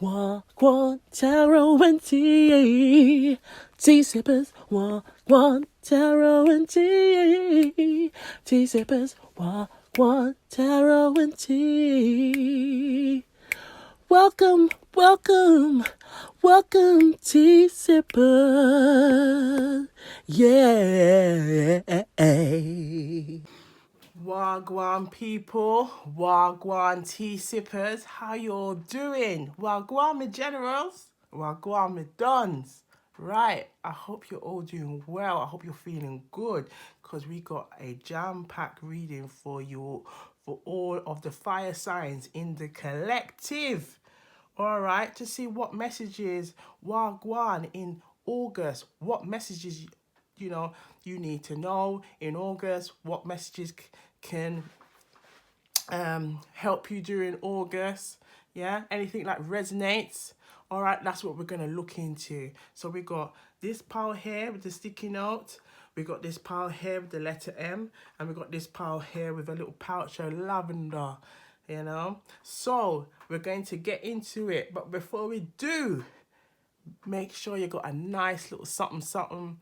Gwan, taro and tea. Tea sippers, gwan, taro and tea. Tea sippers, gwan, taro and tea. Welcome, welcome, welcome, tea sippers. Yeah. Wagwan people, Wagwan tea sippers, how you all doing? Wagwan my generals, Wagwan my dons. Right, I hope you're all doing well. I hope you're feeling good because we got a jam-packed reading for you for all of the fire signs in the collective. All right, to see what messages Wagwan in August, what messages you need to know in August, what messages can help you during August. Yeah, anything that resonates. All right, that's what we're going to look into. So we got this pile here with the sticky note. We got this pile here with the letter M. And we got this pile here with a little pouch of lavender, you know. So we're going to get into it. But before we do, make sure you got a nice little something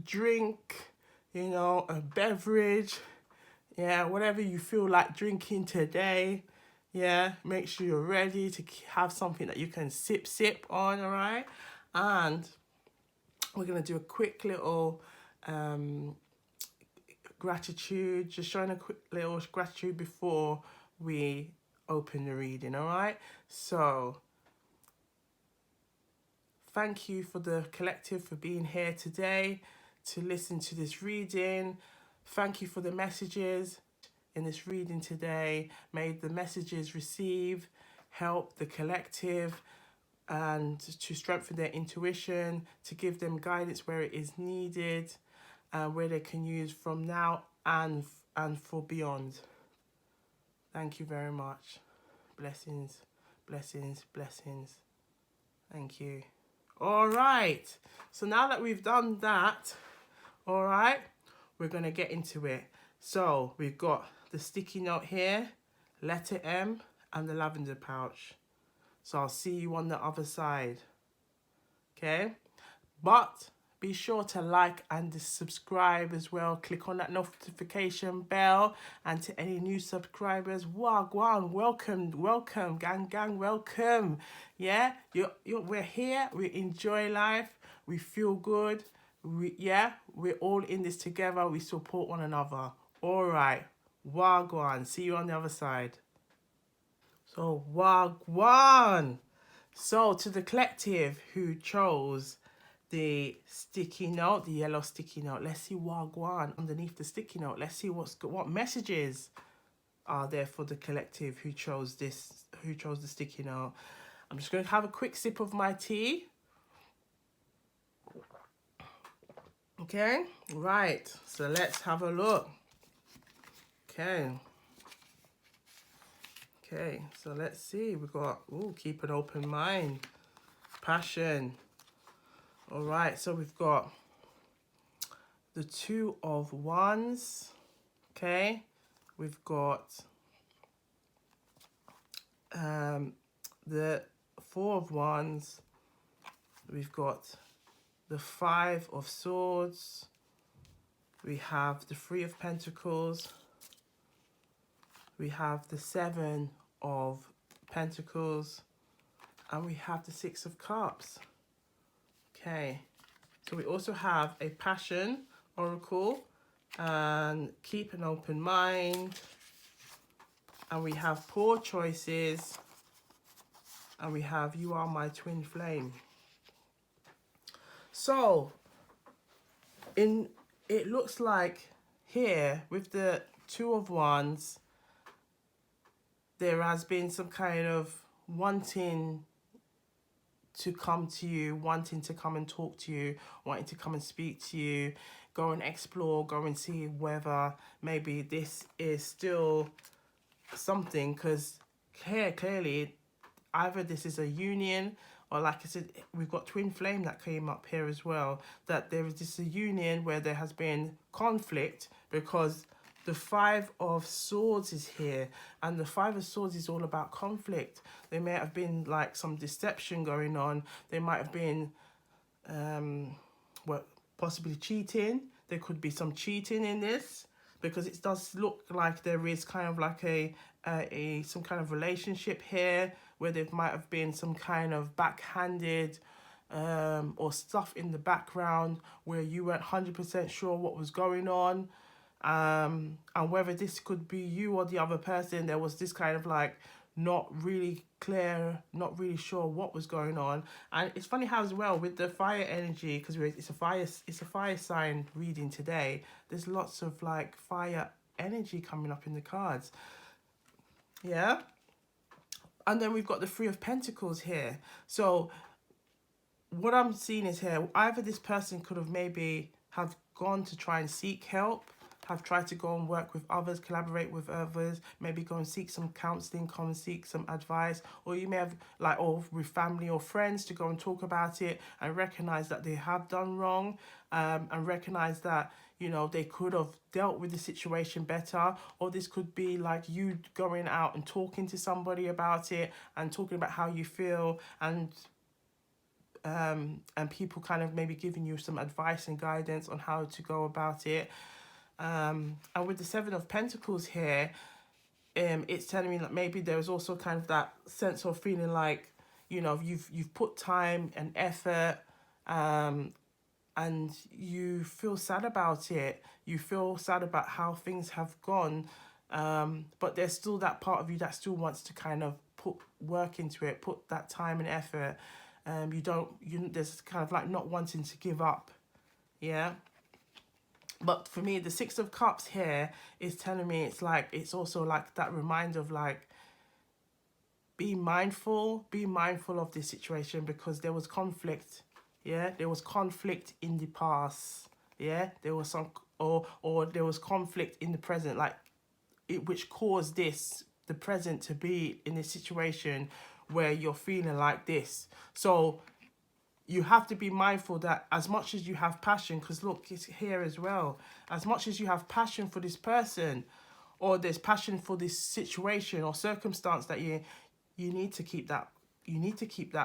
drink, you know, a beverage, yeah, whatever you feel like drinking today. Yeah, make sure you're ready to have something that you can sip on. All right, and we're gonna do a quick little gratitude, just showing a quick little gratitude before we open the reading. All right, so thank you for the collective for being here today to listen to this reading. Thank you for the messages in this reading today. May the messages receive, help the collective, and to strengthen their intuition, to give them guidance where it is needed, and where they can use from now and for beyond. Thank you very much. Blessings, blessings, blessings. Thank you. All right. So now that we've done that, all right, we're going to get into it. So we've got the sticky note here, letter M, and the lavender pouch. So I'll see you on the other side. Okay? But be sure to like and subscribe as well. Click on that notification bell. And to any new subscribers, wagwan, welcome, gang, welcome. Yeah, we're here. We enjoy life. We feel good. We're all in this together. We support one another. All right, wagwan. See you on the other side. So wagwan. So to the collective who chose the sticky note, the yellow sticky note, let's see wagwan underneath the sticky note. Let's see what messages are there for the collective who chose the sticky note. I'm just going to have a quick sip of my tea. Okay, right. So let's have a look. Okay, so let's see. We've got, keep an open mind. Passion. All right, so we've got the 2 of Wands. Okay, we've got the 4 of Wands. We've got the 5 of Swords. We have the 3 of Pentacles. We have the 7 of Pentacles. And we have the 6 of Cups. Okay, so we also have a Passion Oracle and keep an open mind. And we have Poor Choices. And we have You Are My Twin Flame. So, it looks like here with the 2 of Wands, there has been some kind of wanting to come to you, wanting to come and talk to you, wanting to come and speak to you, go and explore, go and see whether maybe this is still something, because here clearly either this is a union, or like I said, we've got twin flame that came up here as well, that there is this a union where there has been conflict because The Five of Swords is here, and the Five of Swords is all about conflict. There may have been like some deception going on. There might have been well, possibly cheating. There could be some cheating in this, because it does look like there is kind of like a some kind of relationship here where there might have been some kind of backhanded or stuff in the background where you weren't 100% sure what was going on, and whether this could be you or the other person. There was this kind of like not really clear, not really sure what was going on. And it's funny how as well with the fire energy, because it's a fire sign reading today, there's lots of like fire energy coming up in the cards. Yeah. And then we've got the Three of Pentacles here. So what I'm seeing is here, either this person could have maybe have gone to try and seek help, have tried to go and work with others, collaborate with others, maybe go and seek some counseling, come and seek some advice, or you may have like, or with family or friends to go and talk about it and recognize that they have done wrong, and recognize that, you know, they could have dealt with the situation better. Or this could be like you going out and talking to somebody about it and talking about how you feel, and people kind of maybe giving you some advice and guidance on how to go about it. And with the Seven of Pentacles here, it's telling me that maybe there's also kind of that sense of feeling like, you know, you've put time and effort, and you feel sad about it. You feel sad about how things have gone, but there's still that part of you that still wants to kind of put work into it, put that time and effort. There's kind of like not wanting to give up. Yeah. But for me, the Six of Cups here is telling me it's also like that reminder of like, be mindful of this situation, because there was conflict. Yeah, there was conflict in the past. Yeah, there was some, or there was conflict in the present, like which caused the present to be in a situation where you're feeling like this. So you have to be mindful that as much as you have passion, because look, it's here as well, as much as you have passion for this person, or there's passion for this situation or circumstance, that you need to keep that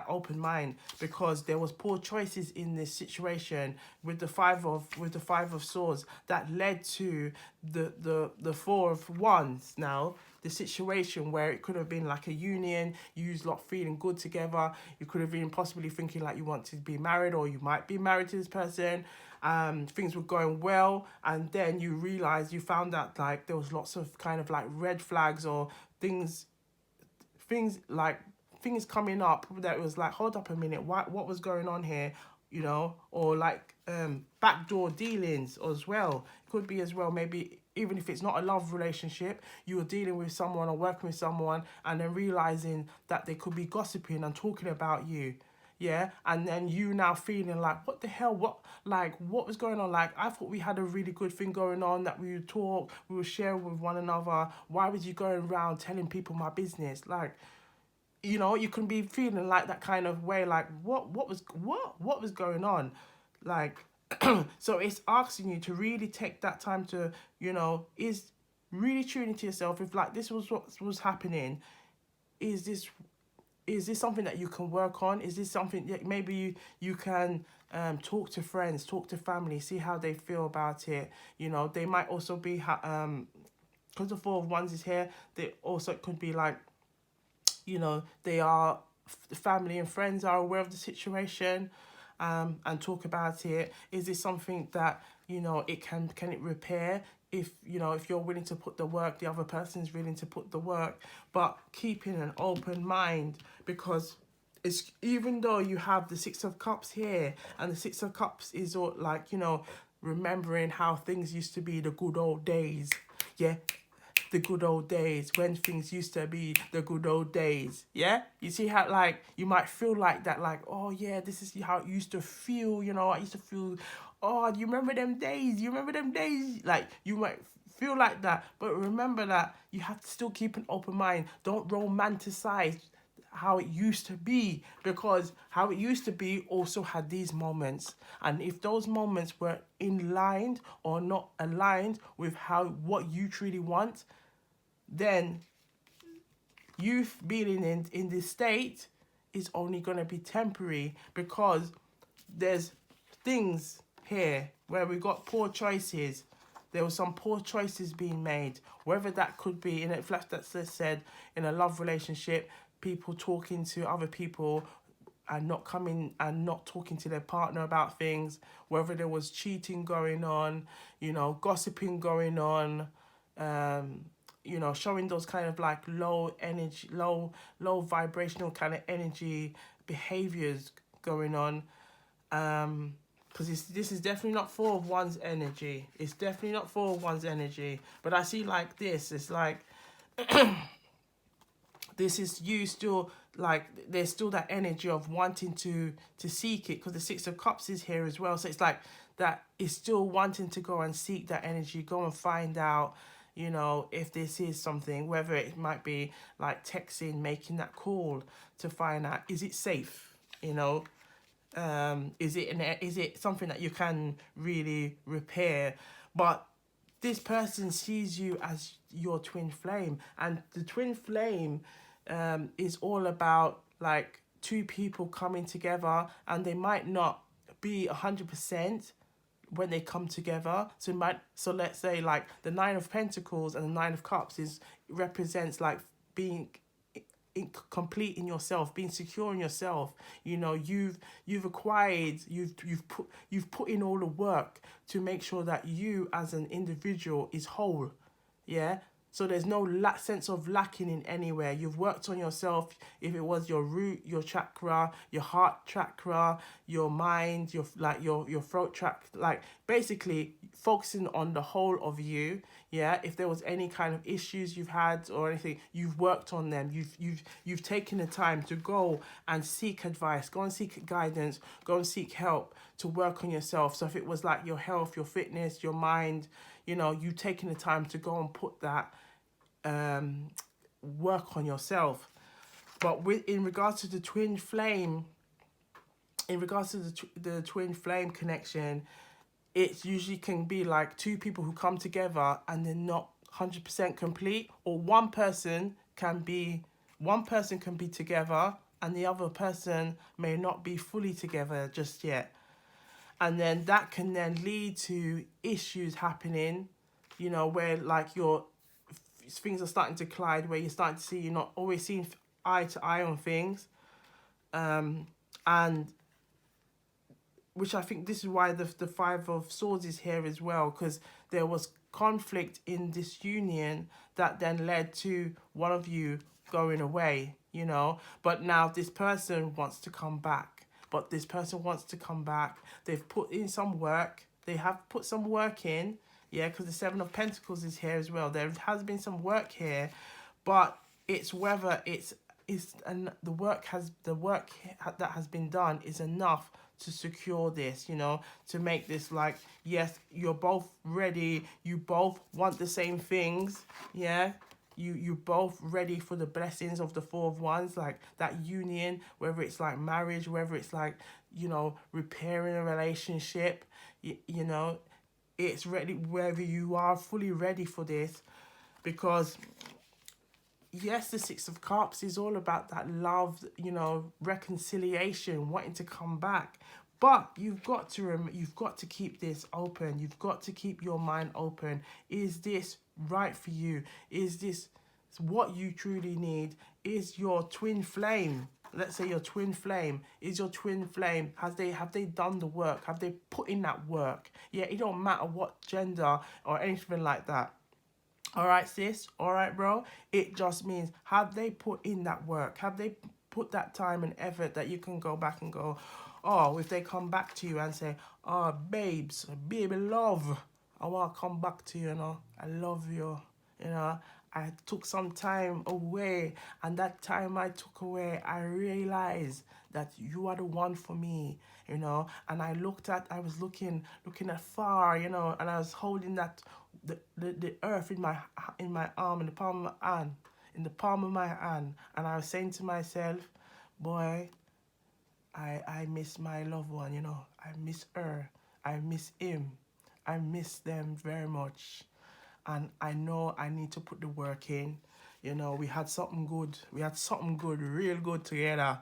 open mind, because there was poor choices in this situation with the five of swords that led to the Four of Wands. Now the situation where it could have been like a union, you lot feeling good together, you could have been possibly thinking like you want to be married, or you might be married to this person, things were going well, and then you found out like there was lots of kind of like red flags, or things coming up that it was like, hold up a minute, what was going on here, you know? Or like backdoor dealings as well. It could be as well, maybe even if it's not a love relationship, you were dealing with someone or working with someone, and then realizing that they could be gossiping and talking about you. Yeah, and then you now feeling like, what the hell, what was going on? Like, I thought we had a really good thing going on, that we would talk, we would share with one another. Why was you going around telling people my business? Like, you know, you can be feeling like that kind of way, like what was going on, like so it's asking you to really take that time to, you know, is really tuning to yourself. If like this was what was happening, is this something that you can work on? Is this something that maybe you can talk to friends, talk to family, see how they feel about it? You know, they might also be because the Four of Wands is here, they also could be like, you know, the family and friends are aware of the situation, and talk about it. Is this something that, you know, can it repair? If, you know, if you're willing to put the work, the other person's willing to put the work, but keeping an open mind, because it's, even though you have the Six of Cups here, and the Six of Cups is all like, you know, remembering how things used to be, the good old days. Yeah, the good old days, when things used to be the good old days. Yeah, you see how like you might feel like that, like, oh yeah, this is how it used to feel. You know, I used to feel, oh, you remember them days, like you might feel like that. But remember that you have to still keep an open mind. Don't romanticize how it used to be, because how it used to be also had these moments. And if those moments were in line or not aligned with how what you truly want, then you being in this state is only going to be temporary, because there's things here where we got poor choices. There were some poor choices being made, whether that could be in a flash that's said in a love relationship, people talking to other people and not coming and not talking to their partner about things, whether there was cheating going on, gossiping going on, showing those kind of like low energy, low vibrational kind of energy behaviors going on. Because this is definitely not full of one's energy. It's definitely not full of one's energy. But I see like this, it's like this is you still, like there's still that energy of wanting to seek it, because the Six of Cups is here as well. So it's like that is still wanting to go and seek that energy, go and find out, if this is something, whether it might be like texting, making that call to find out, is it safe, is it something that you can really repair? But this person sees you as your twin flame, and the twin flame is all about like two people coming together, and they might not be 100% when they come together. So let's say like the Nine of Pentacles and the Nine of Cups represents like being complete in yourself, being secure in yourself. You've acquired, you've put in all the work to make sure that you as an individual is whole. Yeah. So there's no sense of lacking in anywhere. You've worked on yourself. If it was your root, your chakra, your heart chakra, your mind, your throat chakra, like basically focusing on the whole of you. Yeah. If there was any kind of issues you've had or anything, you've worked on them. You've taken the time to go and seek advice, go and seek guidance, go and seek help to work on yourself. So if it was like your health, your fitness, your mind, you've taken the time to go and put that work on yourself. But in regards to the twin flame, the twin flame connection, it usually can be like two people who come together and they're not 100% complete, or one person can be together and the other person may not be fully together just yet. And then that can then lead to issues happening, where like things are starting to collide, where you're starting to see you're not always seeing eye to eye on things. And which I think this is why the Five of Swords is here as well, because there was conflict in this union that then led to one of you going away, But now this person wants to come back. They've put in some work. They have put some work in, yeah, because the Seven of Pentacles is here as well. There has been some work here, but it's whether and the work that has been done is enough to secure this, to make this like, yes, you're both ready, you both want the same things, yeah. You both ready for the blessings of the Four of Wands, like that union, whether it's like marriage, whether it's like, repairing a relationship, it's ready, whether you are fully ready for this. Because yes, the Six of Cups is all about that love, reconciliation, wanting to come back. But you've got to keep this open. You've got to keep your mind open. Is this right for you? Is this what you truly need? Is your twin flame, let's say your twin flame, have they done the work? Have they put in that work? Yeah, it don't matter what gender or anything like that. All right, sis. All right, bro. It just means, have they put in that work? Have they put that time and effort that you can go back and go, oh, if they come back to you and say, oh, babes, baby love, I want to come back to you, I love you, I took some time away, and that time I took away, I realized that you are the one for me, and I was looking afar, and I was holding that the earth in my arm, in the palm of my hand, in the palm of my hand, and I was saying to myself, boy, I miss my loved one, you know. I miss her. I miss him. I miss them very much. And I know I need to put the work in. You know, we had something good. We had something good, real good together.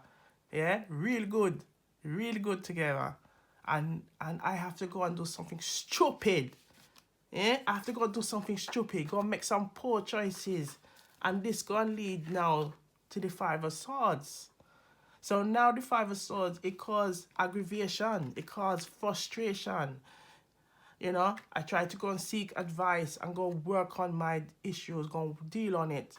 Yeah? Real good. Really good together. And I have to go and do something stupid. Yeah? I have to go and do something stupid. Go and make some poor choices. And this go and lead now to the Five of Swords. So now the Five of Swords, it caused aggravation. It caused frustration. You know, I try to go and seek advice and go work on my issues, go deal on it.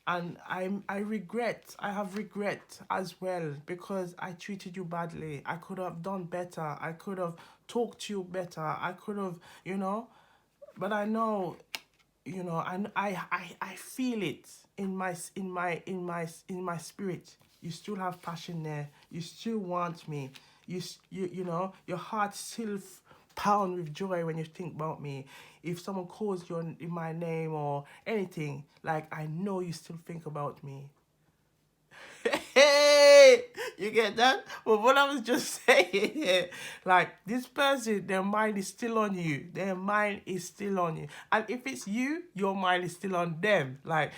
And I have regret as well because I treated you badly. I could have done better. I could have talked to you better. I could have, you know, but I know, you know, and I feel it in my spirit. You still have passion there. You still want me. You know, your heart still pound with joy when you think about me. If someone calls you in my name or anything, like, I know you still think about me. Hey, you get that? But what I was just saying here, like, this person, their mind is still on you. Their mind is still on you. And if it's you, your mind is still on them. Like,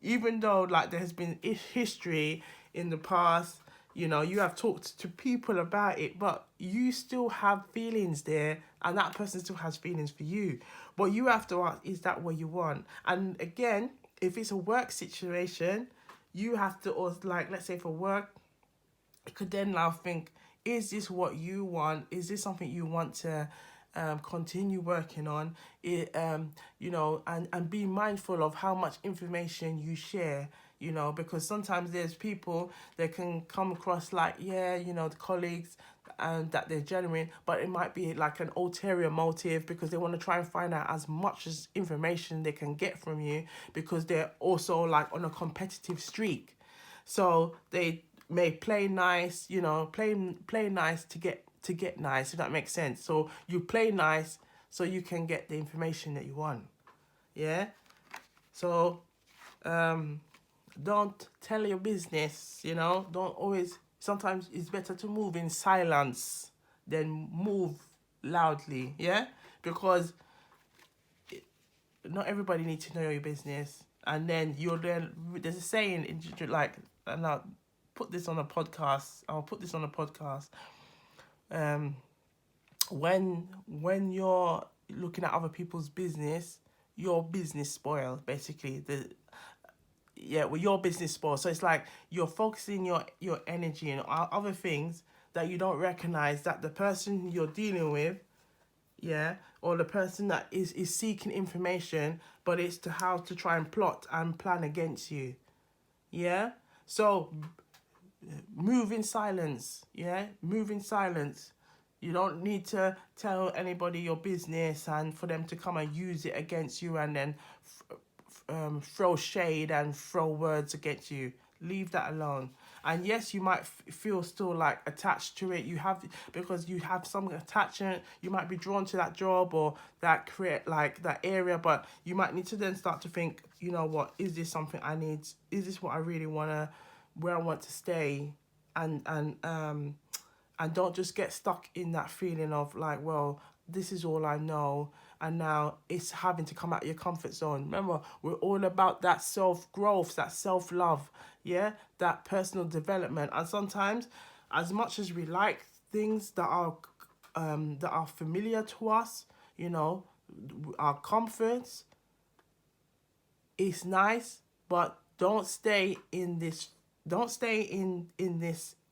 even though, like, there has been history in the past, you know, you have talked to people about it, but you still have feelings there, and that person still has feelings for you. But you have to ask, is that what you want? And again, if it's a work situation, you have to, or like, let's say for work, you could then now think, is this what you want? Is this something you want to continue working on? You know, and be mindful of how much information you share, you know, because sometimes there's people that can come across like, yeah, you know, the colleagues, and that they're genuine, but it might be like an ulterior motive because they want to try and find out as much as information they can get from you because they're also like on a competitive streak. So they may play nice, you know, play nice to get nice, if that makes sense. So you play nice so you can get the information that you want. Yeah? So don't tell your business, you know. Don't always, sometimes it's better to move in silence than move loudly, yeah? Because not everybody needs to know your business. And then there's a saying, like, and I'll put this on a podcast. When you're looking at other people's business, your business spoils, basically. Your business spoils. So it's like you're focusing your energy on other things that you don't recognize that the person you're dealing with, yeah, or the person that is seeking information, but it's to how to try and plot and plan against you. Yeah? So move in silence, yeah? Move in silence. You don't need to tell anybody your business and for them to come and use it against you and then throw shade and throw words against you. Leave that alone. And yes, you might feel still like attached to it. Because you have some attachment. You might be drawn to that job or that that area, but you might need to then start to think, you know what, is this something I need? Is this what I really where I want to stay? And don't just get stuck in that feeling of like, well, this is all I know, and now it's having to come out of your comfort zone. Remember, we're all about that self-growth, that self-love, yeah, that personal development. And sometimes, as much as we like things that are familiar to us, you know, our comforts, it's nice, but don't stay in this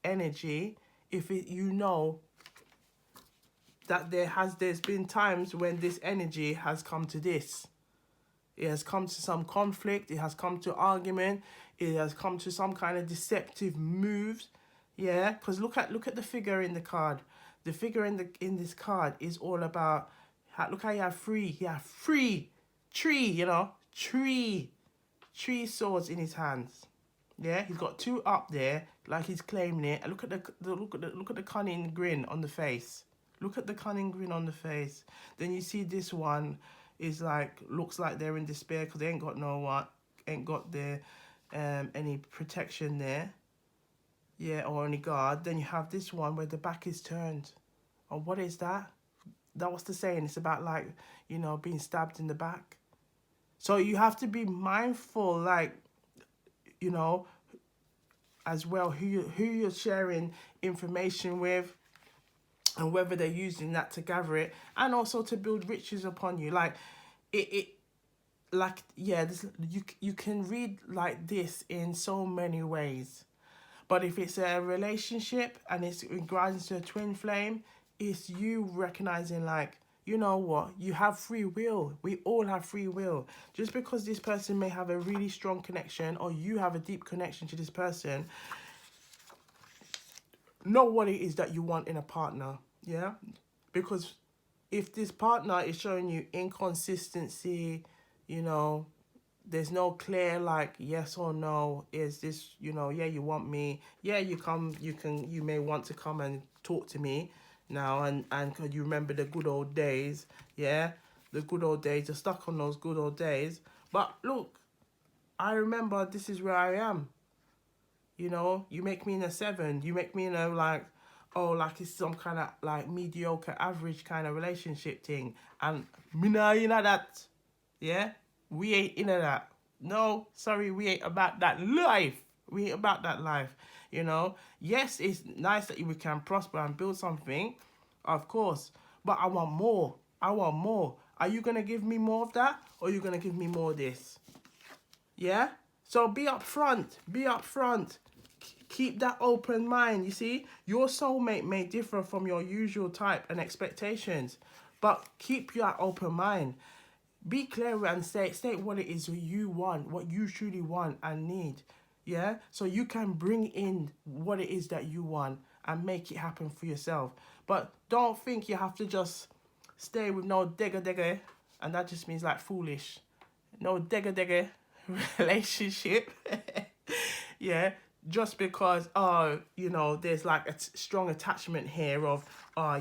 energy if you know that there's been times when this energy has come to this. It has come to some conflict, it has come to argument, it has come to some kind of deceptive moves. Yeah, because look at the figure in the card. The figure in this card is all about look how you have three tree, you know, three swords in his hands. Yeah, he's got two up there, like he's claiming it. And look at the cunning grin on the face. Look at the cunning grin on the face. Then you see this one is like, looks like they're in despair because they ain't got no ain't got the any protection there, yeah, or any guard. Then you have this one where the back is turned. Oh, what is that? That was the saying. It's about like, you know, being stabbed in the back. So you have to be mindful, like, you know, as well, who you're sharing information with, and whether they're using that to gather it, and also to build riches upon you. Like it like, yeah, this, you can read like this in so many ways. But if it's a relationship and it grinds to a twin flame, it's you recognizing, like, you know what, you have free will. We all have free will. Just because this person may have a really strong connection, or you have a deep connection to this person, know what it is that you want in a partner, yeah? Because if this partner is showing you inconsistency, you know, there's no clear like yes or no, is this, you know, yeah, you want me, yeah, you may want to come and talk to me now, and could you remember the good old days, yeah, the good old days, you're stuck on those good old days. But look, I remember this is where I am. You know, you make me in a 7. You make me in a like, oh, like it's some kind of like mediocre, average kind of relationship thing. And me not in that. Yeah? We ain't in that. No, sorry, we ain't about that life. We ain't about that life. You know? Yes, it's nice that we can prosper and build something. Of course. But I want more. I want more. Are you going to give me more of that? Or are you going to give me more of this? Yeah? So be upfront. Be upfront. Keep that open mind. You see, your soulmate may differ from your usual type and expectations, but keep that open mind. Be clear and state what it is you want, what you truly want and need. Yeah? So you can bring in what it is that you want and make it happen for yourself. But don't think you have to just stay with no degga, and that just means like foolish. No degga relationship. Yeah, just because you know, there's like a strong attachment here of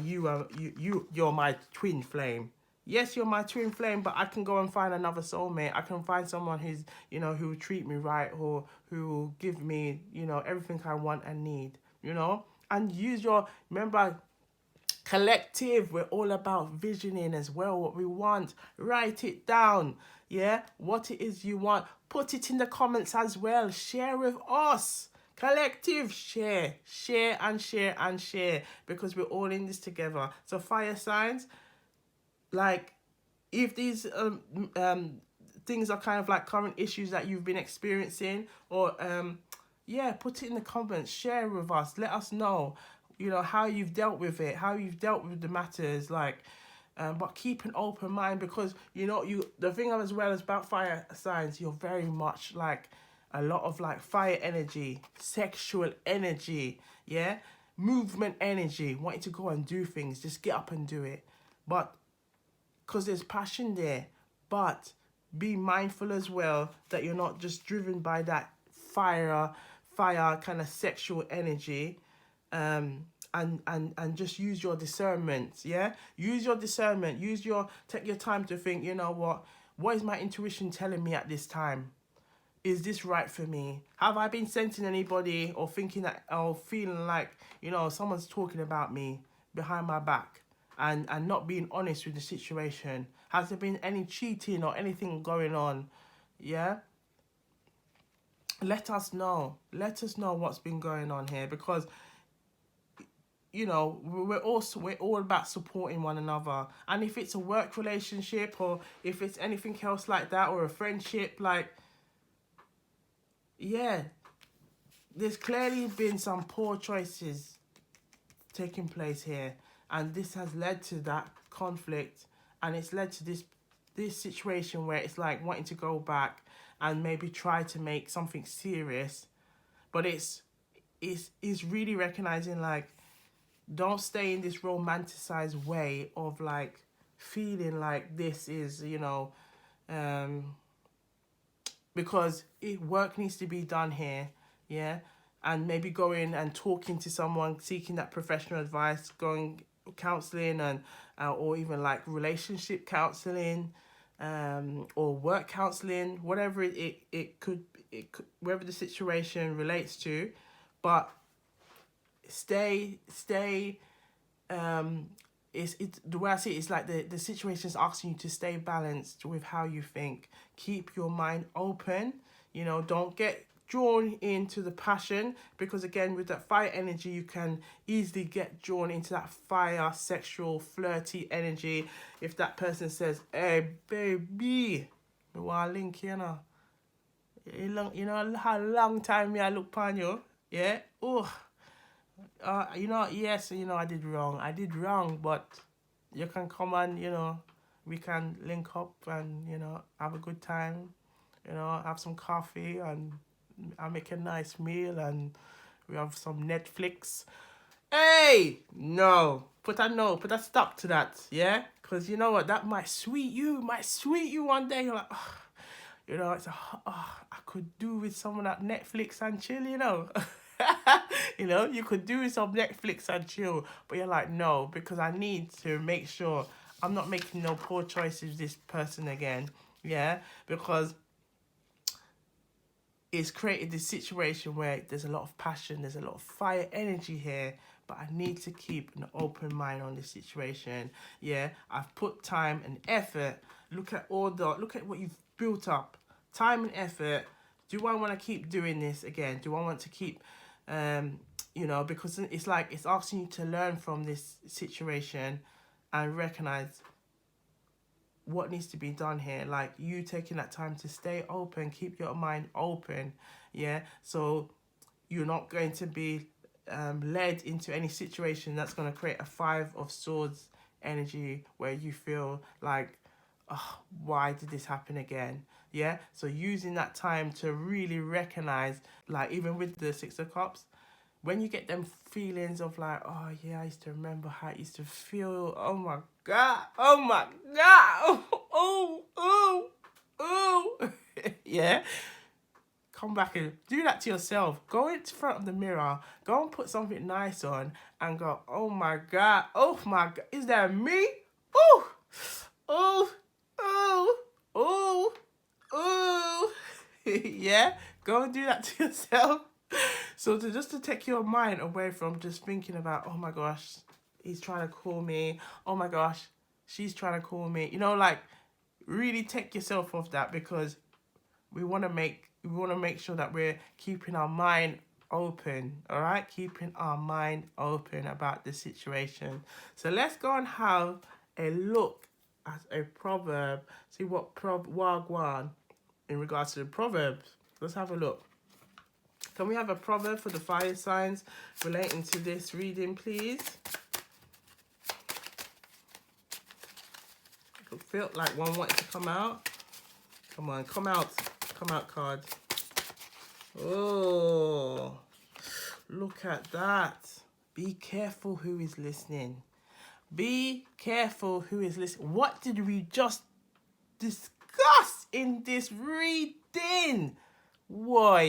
you're my twin flame. Yes, you're my twin flame, but I can go and find another soulmate. I can find someone who's, you know, who will treat me right, or who will give me, you know, everything I want and need, you know. And use your, remember, collective, we're all about visioning as well, what we want. Write it down, yeah, what it is you want. Put it in the comments as well. Share with us. Collective, share and share and share, because we're all in this together. So fire signs, like, if these things are kind of like current issues that you've been experiencing, or yeah, put it in the comments. Share with us. Let us know, you know, how you've dealt with it, how you've dealt with the matters, like, but keep an open mind, because, you know, the thing as well is about fire signs, you're very much like a lot of like fire energy, sexual energy, yeah, movement energy, wanting to go and do things, just get up and do it. But because there's passion there, but be mindful as well that you're not just driven by that fire kind of sexual energy, and just use your discernment. Yeah, use your discernment. Take your time to think, you know what is my intuition telling me at this time? Is this right for me? Have I been sensing anybody, or thinking that, or feeling like, you know, someone's talking about me behind my back, and not being honest with the situation? Has there been any cheating or anything going on? Yeah, let us know. Let us know what's been going on here, because, you know, we're all about supporting one another. And if it's a work relationship, or if it's anything else like that, or a friendship, like, yeah, there's clearly been some poor choices taking place here, and this has led to that conflict, and it's led to this situation where it's like wanting to go back and maybe try to make something serious. But it's really recognizing, like, don't stay in this romanticized way of like feeling like this is, you know, because work needs to be done here, yeah, and maybe going and talking to someone, seeking that professional advice, going counseling, and or even like relationship counseling, or work counseling, whatever it could, whatever the situation relates to. But stay it's the way I see it is like the situation is asking you to stay balanced with how you think. Keep your mind open, you know, don't get drawn into the passion, because again with that fire energy you can easily get drawn into that fire, sexual, flirty energy. If that person says, hey baby, me want link, you know, you know how long time me I look upon you, yeah, oh, you know, yes, you know, I did wrong, but you can come and, you know, we can link up and, you know, have a good time, you know, have some coffee, and I make a nice meal, and we have some Netflix. Hey, no, put a stop to that, yeah? Because you know what, that might sweet you one day. You're like, oh, you know, it's I could do with some of that Netflix and chill, you know. You know, you could do some Netflix and chill, but you're like, no, because I need to make sure I'm not making no poor choices with this person again, yeah? Because it's created this situation where there's a lot of passion, there's a lot of fire energy here, but I need to keep an open mind on this situation. Yeah, I've put time and effort. Look at what you've built up. Time and effort. Do I want to keep doing this again? Do I want to keep, you know, because it's like it's asking you to learn from this situation and recognize what needs to be done here, like you taking that time to stay open, keep your mind open, yeah, so you're not going to be led into any situation that's going to create a 5 of swords energy where you feel like, oh, why did this happen again, yeah? So using that time to really recognize, like even with the 6 of cups, when you get them feelings of like, oh yeah, I used to remember how it used to feel. Oh my God. Oh my God. Oh. Yeah. Come back and do that to yourself. Go in front of the mirror. Go and put something nice on and go, oh my God. Oh my God. Is that me? Oh. Oh. Oh. Oh. Oh. Yeah. Go and do that to yourself. So to take your mind away from just thinking about, oh my gosh, he's trying to call me. Oh my gosh, she's trying to call me. You know, like really take yourself off that, because we want to make sure that we're keeping our mind open. All right, keeping our mind open about the situation. So let's go and have a look at a proverb. See what wagwan in regards to the proverbs. Let's have a look. Can we have a proverb for the fire signs relating to this reading, please? It felt like one wanted to come out. Come on, come out card. Oh, look at that. Be careful who is listening. Be careful who is listening. What did we just discuss in this reading? Why.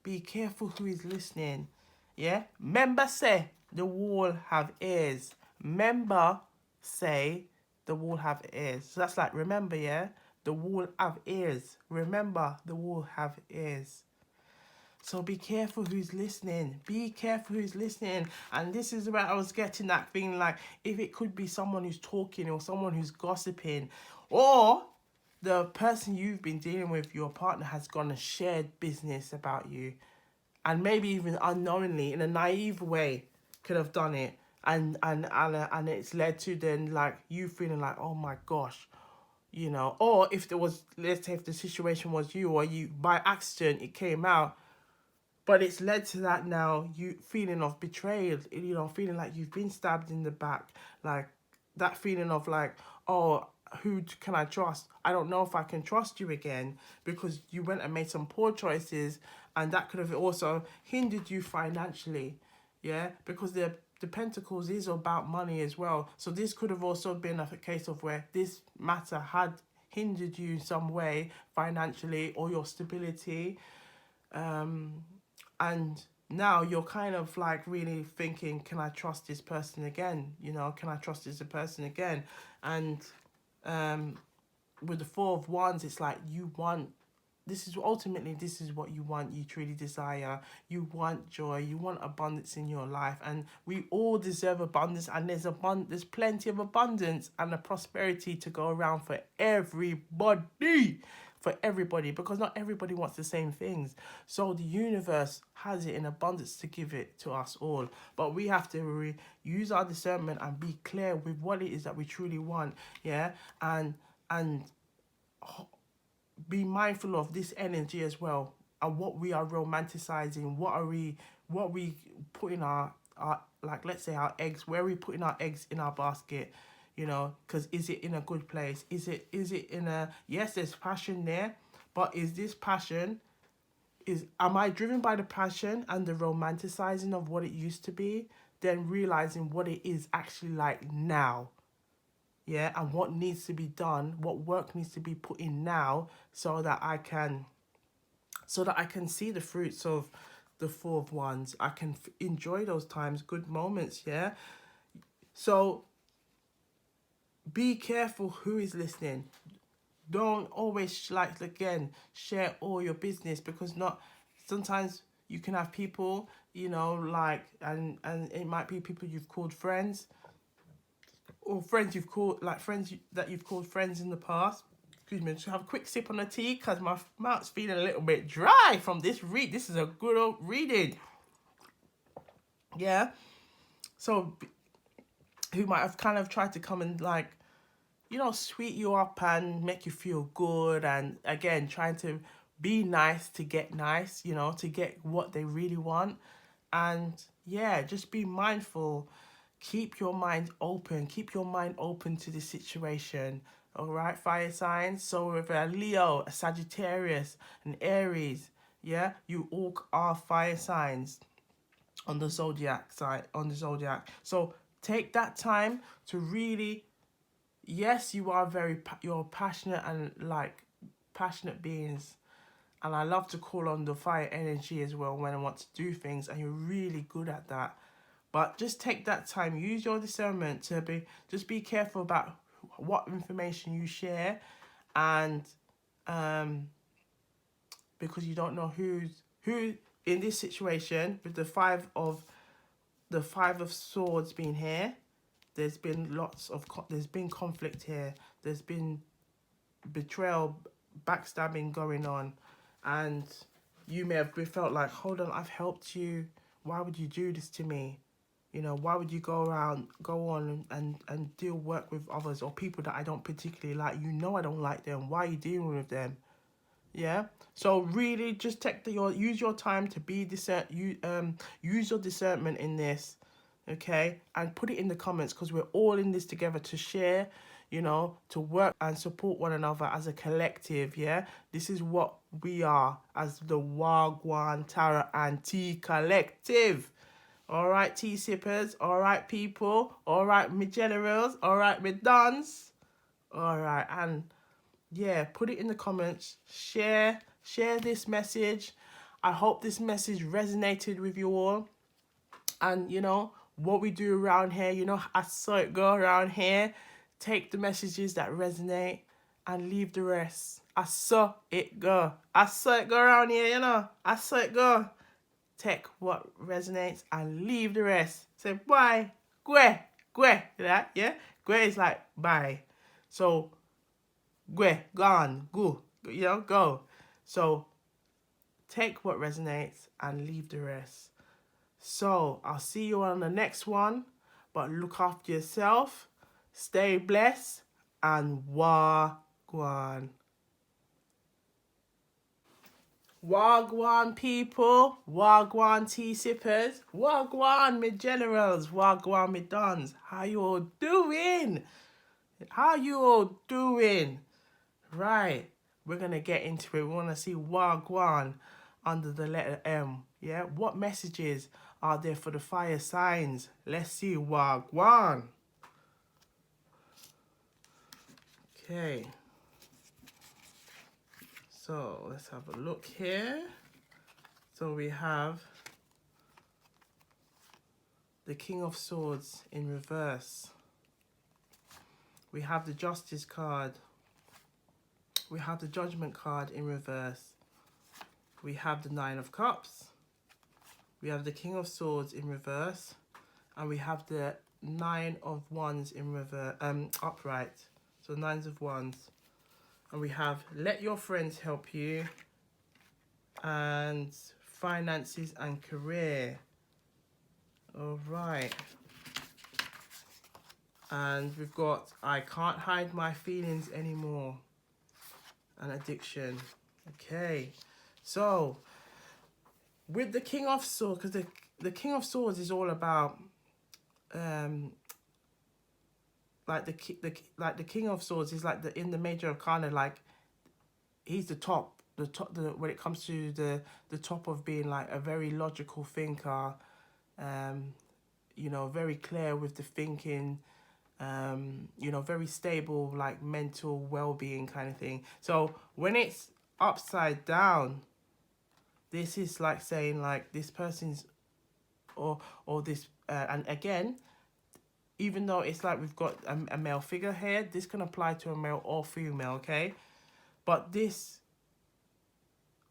Be careful who is listening. Yeah? Member say the wall have ears. Member say the wall have ears. So that's like, remember, yeah? The wall have ears. Remember, the wall have ears. So be careful who's listening. Be careful who's listening. And this is where I was getting that thing, like, if it could be someone who's talking or someone who's gossiping, or the person you've been dealing with, your partner, has gone and shared business about you, and maybe even unknowingly, in a naive way, could have done it. And it's led to then, like, you feeling like, oh my gosh, you know. Or if there was, let's say if the situation was you, or you, by accident, it came out, but it's led to that now, you feeling of betrayal, you know, feeling like you've been stabbed in the back, like that feeling of like, oh, who can I trust? I don't know if I can trust you again, because you went and made some poor choices, and that could have also hindered you financially, yeah? Because the Pentacles is about money as well. So this could have also been a case of where this matter had hindered you in some way financially, or your stability. And now you're kind of like really thinking, can I trust this person again? You know, can I trust this person again? And with the Four of Wands, it's like you want, this is ultimately, this is what you want, you truly desire. You want joy, you want abundance in your life, and we all deserve abundance, and there's plenty of abundance and a prosperity to go around for everybody. For everybody, because not everybody wants the same things. So the universe has it in abundance to give it to us all. But we have to use our discernment and be clear with what it is that we truly want. Yeah. And be mindful of this energy as well, and what we are romanticizing. What we putting our like, let's say our eggs, where are we putting our eggs in our basket? You know, because is it in a good place? Is it in a, yes, there's passion there, but is this passion, am I driven by the passion and the romanticizing of what it used to be, then realizing what it is actually like now? Yeah, and what needs to be done, what work needs to be put in now, so that I can see the fruits of the Four of Wands. I can enjoy those times, good moments. Yeah. So be careful who is listening. Don't always, like, again, share all your business, because not, sometimes you can have people, you know, like, and it might be people you've called friends, or friends you've called, like, that you've called friends in the past. Excuse me, just have a quick sip on the tea, because my mouth's feeling a little bit dry from this read. This is a good old reading. Yeah. So who might have kind of tried to come and, like, you know, sweet you up and make you feel good, and again, trying to be nice to get nice, you know, to get what they really want. And yeah, just be mindful. Keep your mind open. Keep your mind open to the situation. All right, fire signs. So with a Leo, a Sagittarius, an Aries, yeah, you all are fire signs on the zodiac side, on the zodiac. So take that time to really, yes, you are you're passionate, and like, passionate beings, and I love to call on the fire energy as well when I want to do things, and you're really good at that. But just take that time, use your discernment to be careful about what information you share, and because you don't know who in this situation, with the five of swords being here. There's been there's been conflict here. There's been betrayal, backstabbing going on, and you may have felt like, hold on, I've helped you. Why would you do this to me? You know, why would you go on and deal work with others, or people that I don't particularly like? You know I don't like them. Why are you dealing with them? Yeah. So really, just use your time to be use your discernment in this, okay? And put it in the comments, because we're all in this together to share, you know, to work and support one another as a collective. Yeah. This is what we are as the Wagwan Tara and Tea Collective. All right, tea sippers. All right, people. All right, me generals. All right, me dons. All right, and yeah, put it in the comments. Share this message. I hope this message resonated with you all. And you know what we do around here, you know, I saw it go around here. Take the messages that resonate and leave the rest. I saw it go. I saw it go around here, you know. I saw it go. Take what resonates and leave the rest. Say bye. Gwe. That, yeah? Gwe is like bye. So gwe, gone, go. You know, go. So take what resonates and leave the rest. So I'll see you on the next one. But look after yourself. Stay blessed. And wagwan. Wagwan people, wagwan tea sippers, wagwan me generals, wagwan me dons. How you all doing? How you all doing? Right, we're going to get into it. We want to see wagwan under the letter M. Yeah, what messages are there for the fire signs? Let's see wagwan. Okay. So let's have a look here. So we have the King of Swords in reverse. We have the Justice card. We have the Judgment card in reverse. We have the Nine of Cups. We have the King of Swords in reverse. And we have the Nine of Wands in reverse, upright. So Nines of Wands. And we have let your friends help you. And finances and career. All right. And we've got I can't hide my feelings anymore. And addiction. Okay. So with the King of Swords, because the King of Swords is all about like the King of Swords is like in the major arcana, like he's the top when it comes to the top of being like a very logical thinker, you know, very clear with the thinking, you know, very stable, like mental well-being kind of thing. So when it's upside down, this is like saying like this person's or this and again, even though it's like we've got a male figure here, this can apply to a male or female, okay? But this,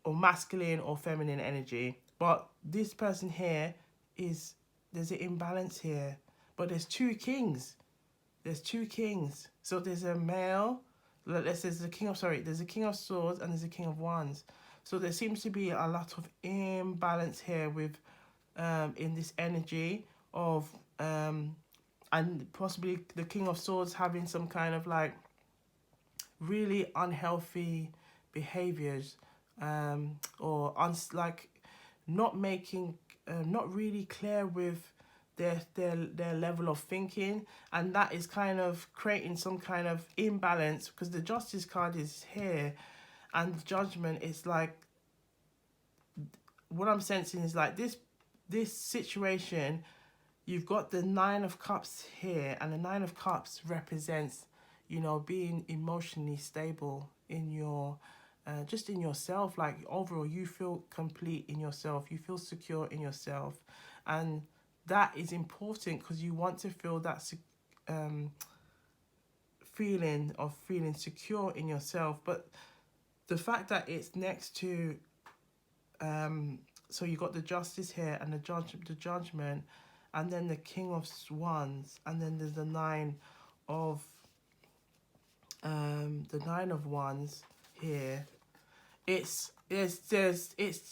or masculine or feminine energy, but this person here is, there's an imbalance here, but there's two kings. There's two kings. So there's a male, let's say there's a king of, there's a King of Swords and there's a King of Wands. So there seems to be a lot of imbalance here with, in this energy of, and possibly the King of Swords having some kind of like really unhealthy behaviors, or like not making, not really clear with their level of thinking, and that is kind of creating some kind of imbalance, because the Justice card is here and the Judgment is like, what I'm sensing is like this situation, you've got the Nine of Cups here, and the Nine of Cups represents, you know, being emotionally stable in your, just in yourself. Like overall, you feel complete in yourself. You feel secure in yourself. And that is important because you want to feel that feeling of feeling secure in yourself. But the fact that it's next to, so you got the Justice here and the Judgment, and then the King of Wands, and then there's the Nine of Wands here. It's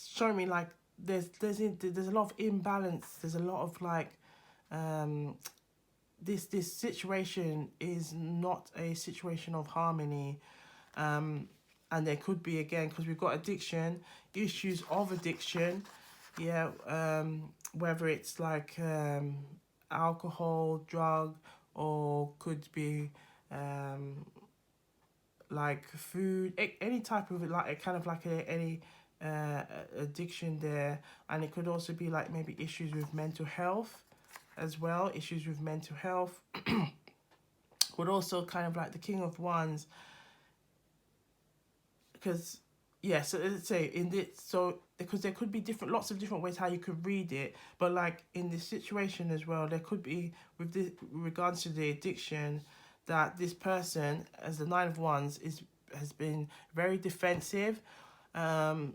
showing me like there's a lot of imbalance. There's a lot of like this situation is not a situation of harmony, and there could be, again, because we've got addiction, issues of addiction, yeah, whether it's like alcohol, drug, or could be like food, any type of like kind of like any addiction there. And it could also be like maybe issues with mental health as well, issues with mental health. Would also kind of like the King of Wands, because yeah, so let's say in this, so because there could be lots of different ways how you could read it, but like in this situation as well, there could be with regards to the addiction, that this person, as the Nine of Wands, has been very defensive, and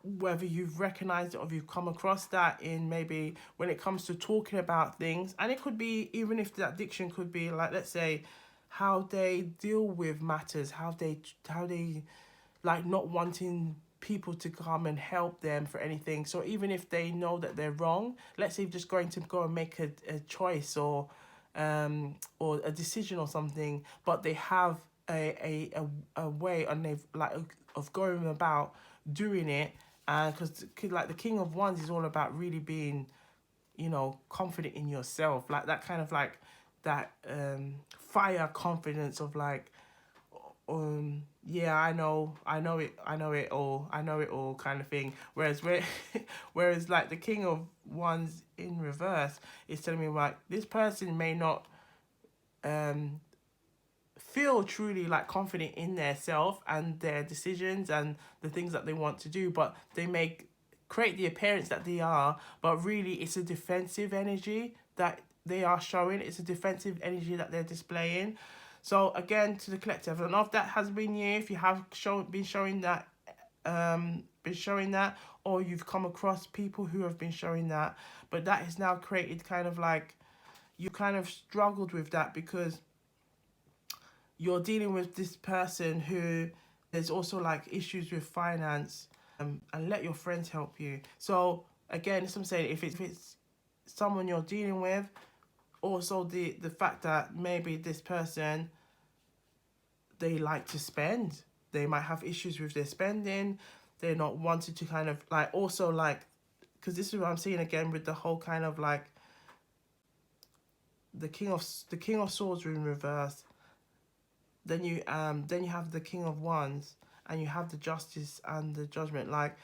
whether you've recognized it or you've come across that in maybe when it comes to talking about things, and it could be even if the addiction could be like, let's say, how they deal with matters, how they like not wanting people to come and help them for anything. So even if they know that they're wrong, let's say just going to go and make a choice or a decision or something, but they have a way, and they've like of going about doing it, and because like the King of Wands is all about really being, you know, confident in yourself, like that kind of like that fire confidence of like, yeah, I know it all kind of thing. Whereas like the King of Wands in reverse is telling me like this person may not feel truly like confident in their self and their decisions and the things that they want to do, but they may create the appearance that they are, but really it's a defensive energy that they are showing. It's a defensive energy that they're displaying. So again, to the collective, I don't know if that has been you, if you have been showing that, or you've come across people who have been showing that, but that has now created kind of like, you kind of struggled with that because you're dealing with this person who there's also like issues with finance, and let your friends help you. So again, as I'm saying, if it's someone you're dealing with, also the fact that maybe this person, they like to spend, they might have issues with their spending, they're not wanting to kind of like, also like, because this is what I'm seeing again with the whole kind of like the king of swords in reverse. Then you have the king of wands, and you have the justice and the judgment. Like,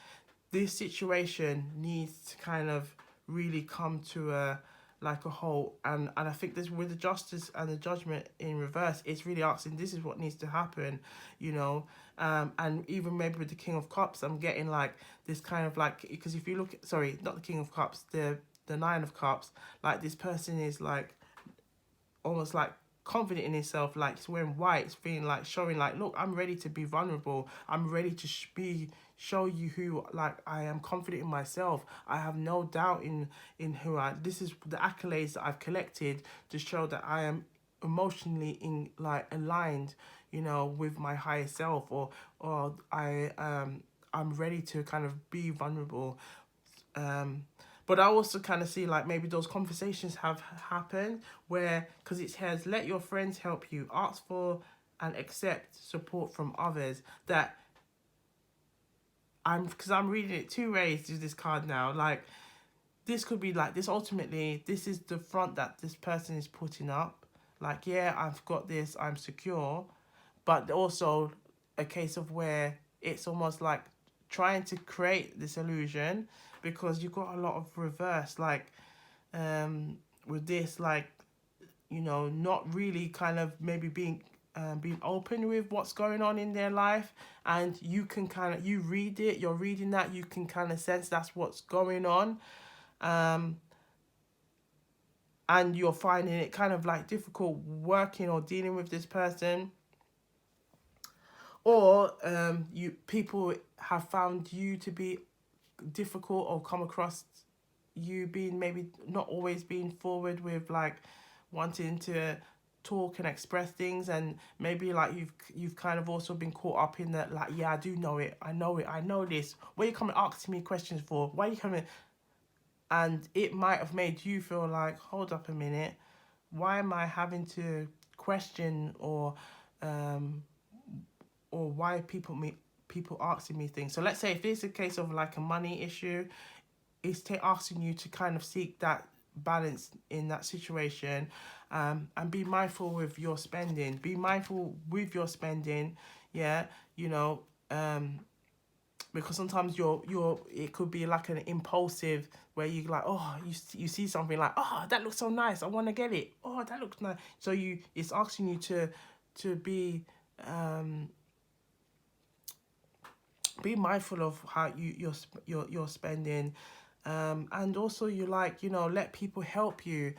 this situation needs to kind of really come to a whole, and I think this, with the justice and the judgment in reverse, it's really asking, this is what needs to happen, you know. And even maybe with the king of cups, I'm getting like this kind of like, because if you look at, sorry, not the king of cups, the nine of cups, like this person is like almost like confident in himself, like it's wearing white, it's being like showing like, look, I'm ready to be vulnerable, I'm ready to show you who, like, I am confident in myself, I have no doubt in who I, this is the accolades that I've collected to show that I am emotionally aligned, you know, with my higher self, or I'm ready to kind of be vulnerable. But I also kind of see like maybe those conversations have happened where, because it says, let your friends help you, ask for and accept support from others. That because I'm reading it two ways to this card now. Like, this could be like, this ultimately, this is the front that this person is putting up. Like, yeah, I've got this, I'm secure. But also a case of where it's almost like trying to create this illusion, because you've got a lot of reverse, like, with this, like, you know, not really kind of maybe being open with what's going on in their life, and you can kind of, you read it, you're reading that, you can kind of sense that's what's going on, and you're finding it kind of like difficult working or dealing with this person, or people have found you to be difficult, or come across you being maybe not always being forward with like wanting to talk and express things, and maybe like you've kind of also been caught up in that, like, yeah, I do know it, I know this, what are you coming asking me questions for, why are you coming? And it might have made you feel like, hold up a minute, why am I having to question, or why people asking me things? So let's say if it's a case of like a money issue, it's asking you to kind of seek that balance in that situation, and be mindful with your spending. Yeah, you know, because sometimes it could be like an impulsive, where you like, oh, you see something like, oh, that looks so nice, I want to get it, oh, that looks nice, so it's asking you to be mindful of how you're spending, and also you like, you know, let people help you,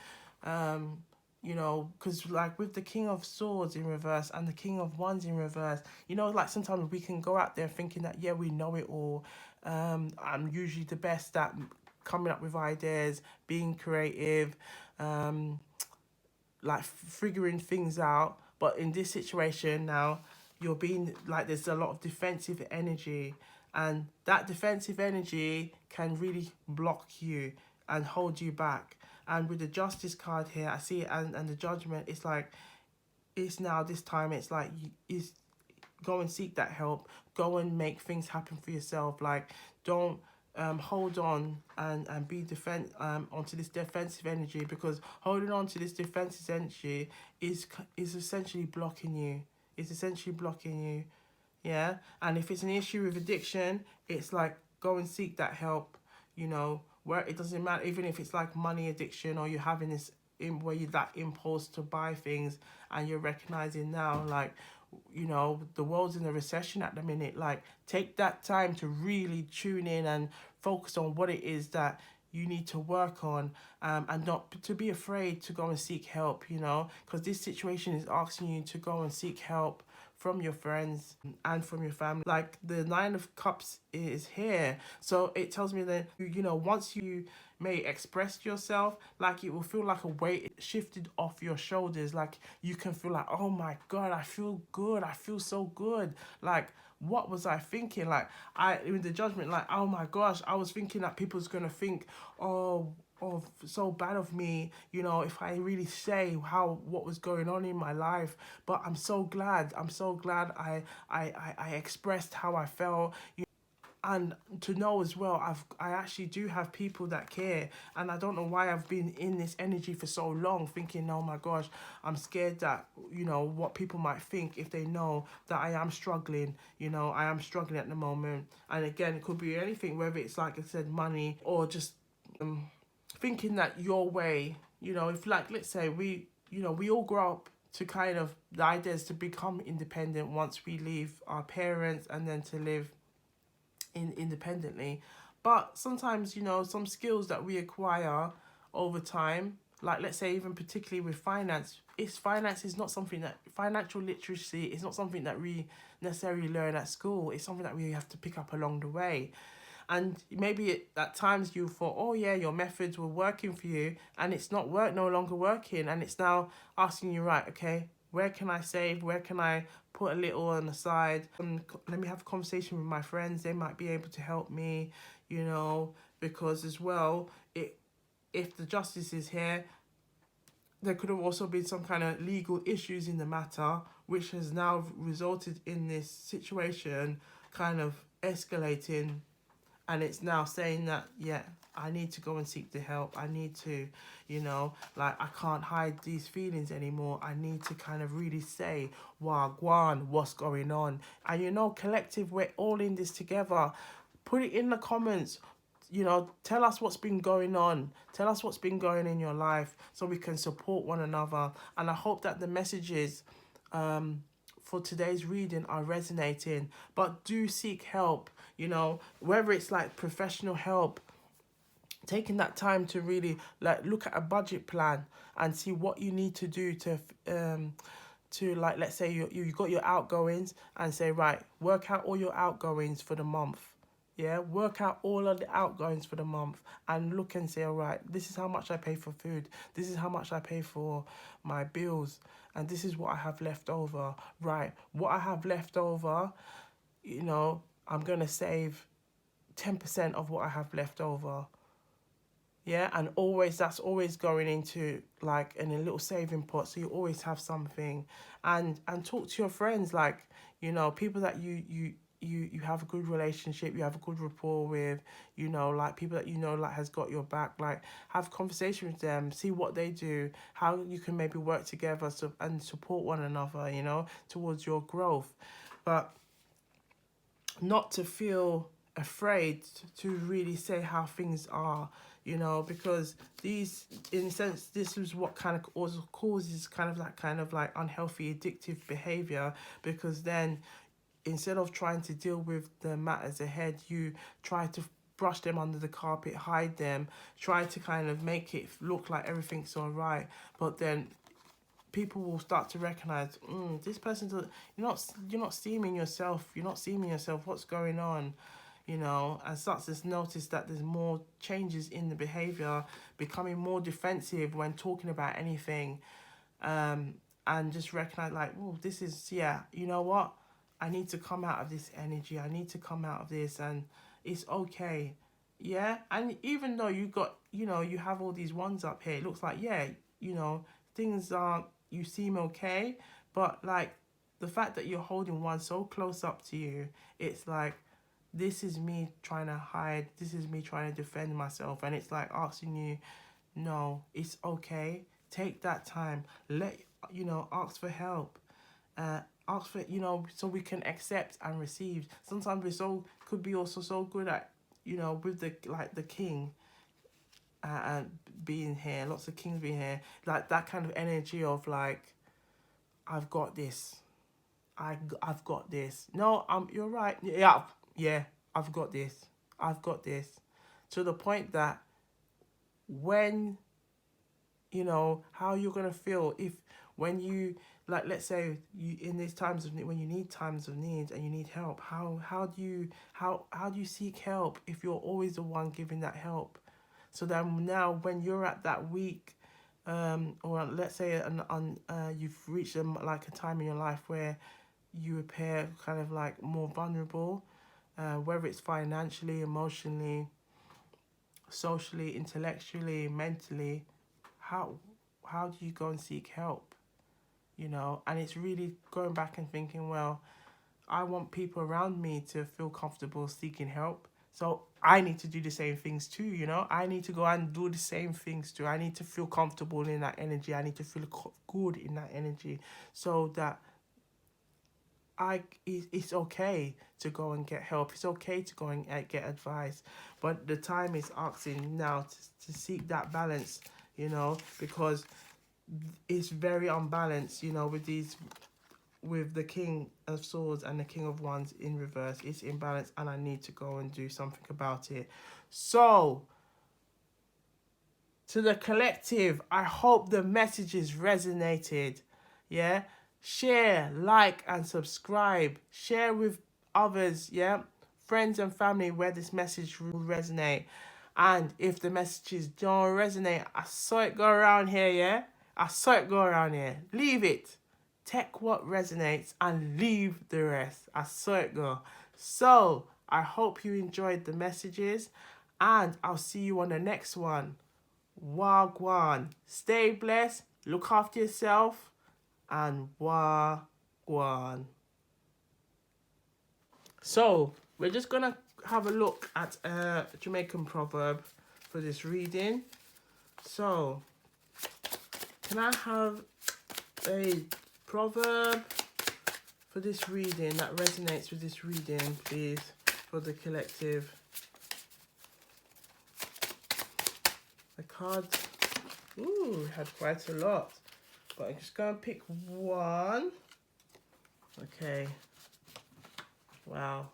you know, because like with the king of swords in reverse and the king of wands in reverse, you know, like sometimes we can go out there thinking that, yeah, we know it all, I'm usually the best at coming up with ideas, being creative, like figuring things out. But in this situation now, you're being like, there's a lot of defensive energy, and that defensive energy can really block you and hold you back. And with the justice card here, I see it, and the judgment, it's like, it's now this time, it's like, is go and seek that help, go and make things happen for yourself. Like, don't hold on and be onto this defensive energy, because holding on to this defensive energy is essentially blocking you. It's essentially blocking you, yeah. And if it's an issue with addiction, it's like, go and seek that help, you know, where it doesn't matter, even if it's like money addiction, or you're having this where you that impulse to buy things, and you're recognizing now, like, you know, the world's in a recession at the minute. Like, take that time to really tune in and focus on what it is that you need to work on, and not to be afraid to go and seek help, you know, because this situation is asking you to go and seek help from your friends and from your family. Like, the Nine of Cups is here, so it tells me that, you know, once you may express yourself, like, it will feel like a weight shifted off your shoulders. Like, you can feel like, oh my God, I feel good, I feel so good. Like, what was I thinking? Like, I in the judgment, like, oh my gosh, I was thinking that people's gonna think, oh, so bad of me, you know, if I really say what was going on in my life. But I'm so glad, I expressed how I felt. And to know as well, I actually do have people that care, and I don't know why I've been in this energy for so long, thinking, oh my gosh, I'm scared that, you know, what people might think if they know that I am struggling. You know, I am struggling at the moment, and again, it could be anything, whether it's, like I said, money, or just thinking that your way, you know, if, like, let's say we all grow up to kind of, the idea is to become independent once we leave our parents, and then to live independently. But sometimes, you know, some skills that we acquire over time, like, let's say, even particularly with finance is not something that, financial literacy is not something that we necessarily learn at school. It's something that we have to pick up along the way. And maybe at times you thought, oh yeah, your methods were working for you, and it's no longer working, and it's now asking you, right, okay, where can I save? Where can I put a little on the side? Let me have a conversation with my friends. They might be able to help me, you know, because as well, if the justice is here, there could have also been some kind of legal issues in the matter, which has now resulted in this situation kind of escalating, and it's now saying that, yeah, I need to go and seek the help. I need to, you know, like, I can't hide these feelings anymore. I need to kind of really say, wow, gwan, what's going on? And, you know, collective, we're all in this together. Put it in the comments. You know, tell us what's been going on. Tell us what's been going in your life, so we can support one another. And I hope that the messages for today's reading are resonating. But do seek help, you know, whether it's like professional help, taking that time to really, like, look at a budget plan and see what you need to do to, like, let's say you got your outgoings, and say, right, work out all your outgoings for the month. Yeah, work out all of the outgoings for the month, and look and say, all right, this is how much I pay for food. This is how much I pay for my bills. And this is what I have left over. Right, what I have left over, you know, I'm going to save 10% of what I have left over. Yeah, and that's always going into, like, in a little saving pot, so you always have something. And talk to your friends, like, you know, people that you have a good relationship, you have a good rapport with, you know, like, people that, you know, like, has got your back. Like, have conversation with them, see what they do, how you can maybe work together, and support one another, you know, towards your growth. But not to feel afraid to really say how things are, you know, because these, in a sense, this is what kind of also causes kind of like unhealthy addictive behavior. Because then, instead of trying to deal with the matters ahead, you try to brush them under the carpet, hide them, try to kind of make it look like everything's all right. But then people will start to recognize, this person doesn't, you're not seeing yourself, what's going on, you know, and starts to notice that there's more changes in the behavior, becoming more defensive when talking about anything, and just recognize, like, oh, this is, yeah, you know what, I need to come out of this energy, I need to come out of this, and it's okay. Yeah, and even though you got, you know, you have all these ones up here, it looks like, yeah, you know, things aren't, you seem okay, but, like, the fact that you're holding one so close up to you, it's like, this is me trying to hide, this is me trying to defend myself, and it's like asking you, no, it's okay, take that time, ask for help, ask for, you know, so we can accept and receive. Sometimes could be also so good at, you know, with the king, and being here, lots of kings being here, like, that kind of energy of, like, I've got this, I've got this. No, you're right. Yeah, I've got this. I've got this. To the point that when, how you're going to feel if, when you, like, let's say you, in these times of, when you need times of need and you need help, how do you seek help if you're always the one giving that help? So then now when you're at that weak, or let's say you've reached like a time in your life where you appear kind of like more vulnerable, whether it's financially, emotionally, socially, intellectually, mentally, how do you go and seek help? And it's really going back and thinking, well, I want people around me to feel comfortable seeking help. So I need to do the same things too, I need to go and do the same things too. I need to feel comfortable in that energy. I need to feel good in that energy, so that it's okay to go and get help. It's okay to go and get advice. But the time is asking now to seek that balance, because it's very unbalanced, with the King of Swords and the King of Wands in reverse. It's imbalanced, and I need to go and do something about it. So, to the collective, I hope the messages resonated. Yeah? Share, like, and subscribe. Share with others, yeah? Friends and family where this message will resonate. And if the messages don't resonate, I saw it go around here, yeah? I saw it go around here. Leave it. Take what resonates and leave the rest. I saw it go. So, I hope you enjoyed the messages, and I'll see you on the next one. Wagwan. Stay blessed, look after yourself, and wagwan. So, we're just going to have a look at a Jamaican proverb for this reading. So, can I have a proverb for this reading that resonates with this reading, please, for the collective? The cards, we had quite a lot, but I'm just going to pick one. Okay, wow.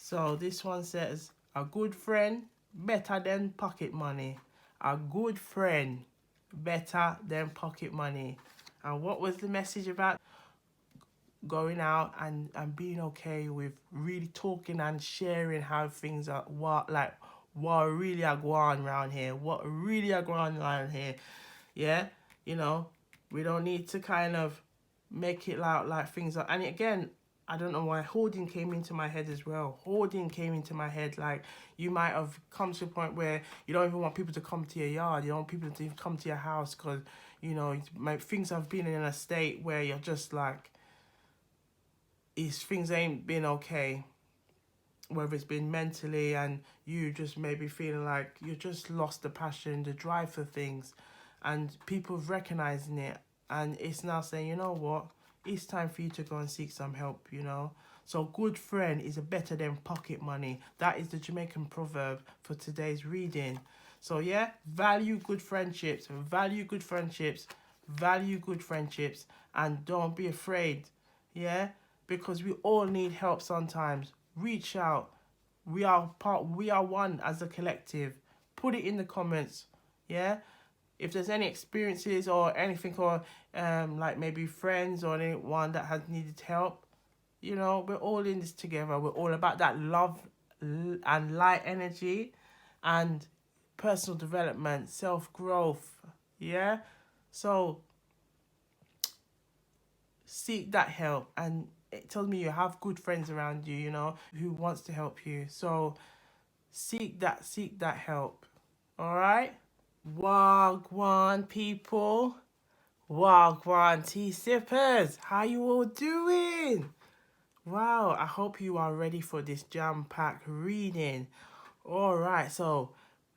So this one says, a good friend better than pocket money. A good friend better than pocket money. And what was the message about? Going out and being okay with really talking and sharing how things are, what really are going on around here, what really are going on around here. Yeah, we don't need to kind of make it like things are. And again, I don't know why hoarding came into my head as well. Hoarding came into my head. Like, you might have come to a point where you don't even want people to come to your yard. You don't want people to even come to your house because, things have been in a state where you're just like, things ain't been okay. Whether it's been mentally, and you just maybe feeling like you just lost the passion, the drive for things, and people recognizing it, and it's now saying, you know what, it's time for you to go and seek some help, So good friend is better than pocket money. That is the Jamaican proverb for today's reading. So yeah, value good friendships, value good friendships, value good friendships, and don't be afraid, yeah, because we all need help sometimes. Reach out. We are one as a collective. Put it in the comments, yeah? If there's any experiences or anything, or like maybe friends or anyone that has needed help, we're all in this together. We're all about that love and light energy and personal development, self-growth, yeah? So seek that help, and it tells me you have good friends around you, who wants to help you. So seek that help. All right? Wagwan people. Wagwan tea sippers. How you all doing? Wow, I hope you are ready for this jam-packed reading. All right, so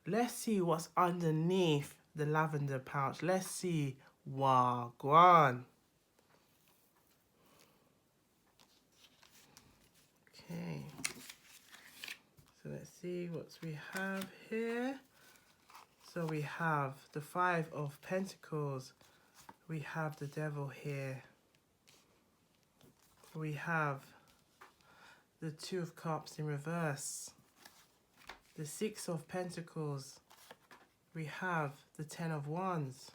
let's see what's underneath the lavender pouch. Let's see. Wagwan. Okay, so let's see what we have here. So we have the 5 of Pentacles. We have the Devil here. we have the Two of Cups in reverse, the Six of Pentacles, we have the Ten of Wands,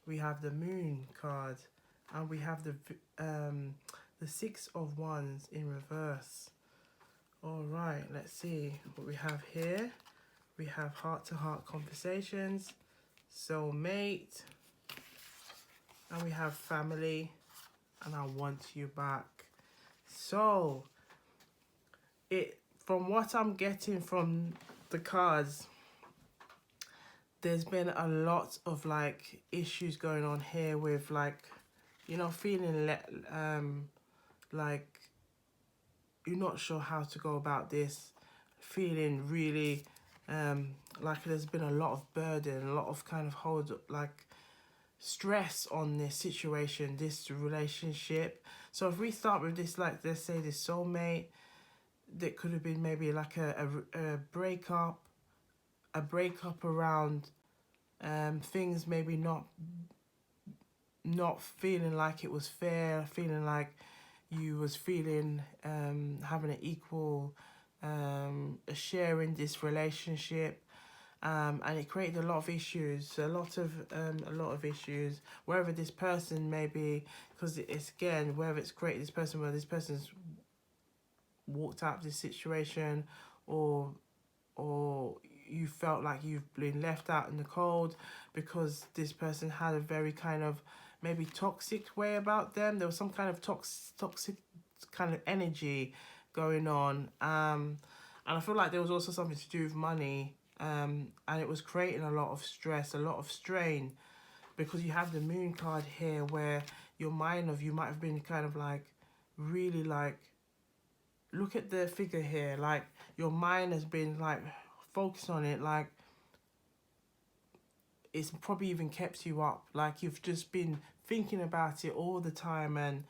we have the Moon card, and we have the Six of Wands in reverse. All right, let's see what we have here. We have heart-to-heart conversations, soulmate, and we have family, and I want you back. So, from what I'm getting from the cards, there's been a lot of like issues going on here with like, you know, feeling like you're not sure how to go about this, feeling really like there's been a lot of burden, a lot of kind of like stress on this situation, this relationship. So if we start with this, like let's say this soulmate, that could have been maybe like a breakup around things maybe not feeling like it was fair, feeling like you was feeling having an equal a share in this relationship, and it created a lot of issues, a lot of issues, wherever this person may be, because it's again, whether it's created this person, where this person's walked out of this situation, or you felt like you've been left out in the cold because this person had a very kind of maybe toxic way about them. There was some kind of toxic kind of energy going on, and I feel like there was also something to do with money, and it was creating a lot of stress, a lot of strain, because you have the Moon card here, where you might have been kind of like really like, look at the figure here, like your mind has been like focused on it, like it's probably even kept you up, like you've just been thinking about it all the time, and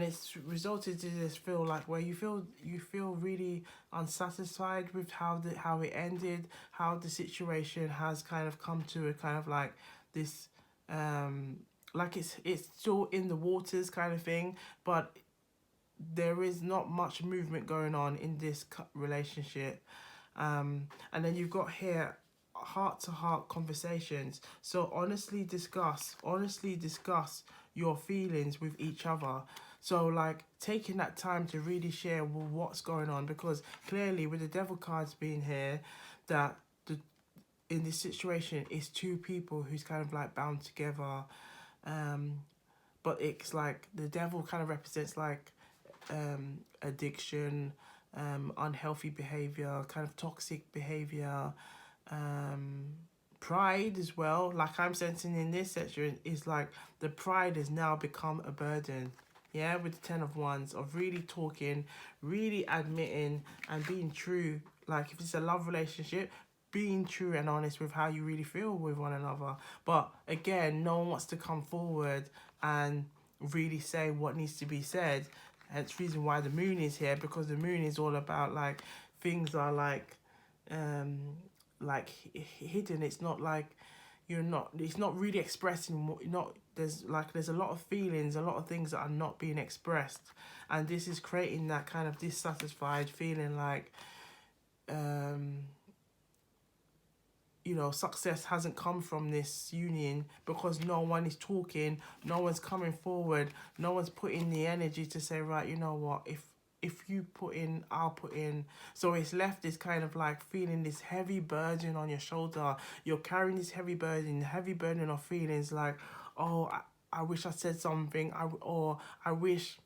it's resulted to this feel like where you feel really unsatisfied with how it ended, how the situation has kind of come to a kind of like this like it's still in the waters kind of thing, but there is not much movement going on in this relationship. And then you've got here heart-to-heart conversations. So honestly discuss your feelings with each other. So like taking that time to really share what's going on, because clearly with the Devil cards being here, that in this situation it's two people who's kind of like bound together, but it's like the Devil kind of represents like addiction, unhealthy behavior, kind of toxic behavior, pride as well. Like I'm sensing in this section is like the pride has now become a burden. Yeah, with the Ten of Wands, of really talking, really admitting and being true. Like if it's a love relationship, being true and honest with how you really feel with one another. But again, no one wants to come forward and really say what needs to be said. Hence the reason why the Moon is here, because the Moon is all about like things are like hidden. It's not like it's not really expressing there's a lot of feelings, a lot of things that are not being expressed, and this is creating that kind of dissatisfied feeling, like success hasn't come from this union because no one is talking, no one's coming forward, no one's putting the energy to say, right, you know what, if you put in, I'll put in. So it's left this kind of like feeling this heavy burden on your shoulder. You're carrying this heavy burden of feelings like, oh, I wish I said something, I wish,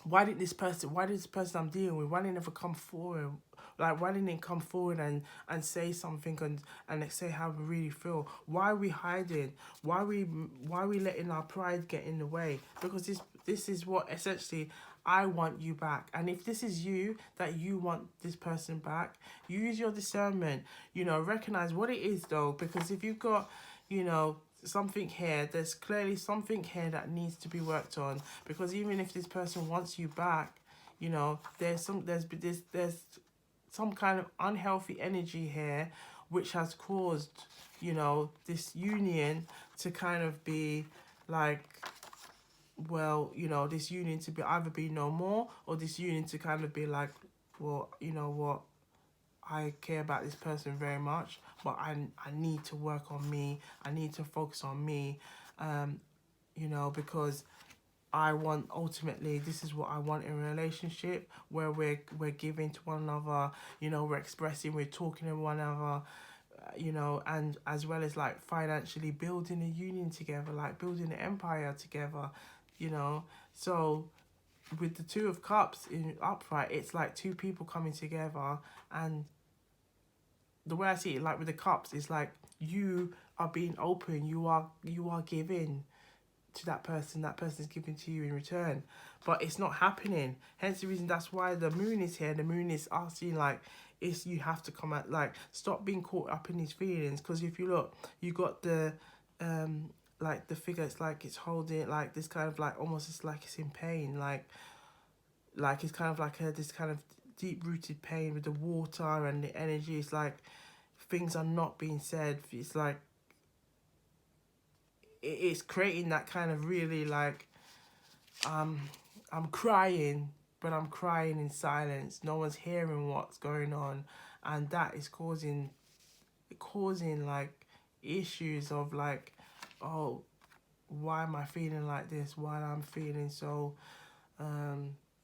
why did this person I'm dealing with, why didn't it never come forward? Like, why didn't it come forward and say something and say how we really feel? Why are we hiding? Why are we letting our pride get in the way? Because this is what essentially, I want you back. And if this is you, that you want this person back, use your discernment. Recognize what it is though, because if you've got, something here, there's clearly something here that needs to be worked on. Because even if this person wants you back, there's some kind of unhealthy energy here which has caused, this union to kind of be like well, you know, this union to be either be no more, or this union to kind of be like, well, you know what, I care about this person very much, but I need to work on me. I need to focus on me, you know, because I want, ultimately, this is what I want in a relationship where we're giving to one another, you know, we're expressing, we're talking to one another, you know, and as well as like financially building a union together, like building an empire together, you know. So with the Two of Cups in upright, it's like two people coming together, and the way I see it, like with the cups, it's like you are being open, you are giving to that person, that person's giving to you in return, but it's not happening. Hence the reason, that's why the moon is here. The moon is asking, like, it's, you have to come out, like, stop being caught up in these feelings. Because if you look, you got the like the figure, it's like it's holding like this kind of like, almost it's like it's in pain, like it's kind of like this kind of deep rooted pain with the water and the energy. It's like things are not being said. It's like it's creating that kind of really like, I'm crying, but I'm crying in silence. No one's hearing what's going on, and that is causing like issues of like, oh, why am I feeling like this? Why I'm feeling so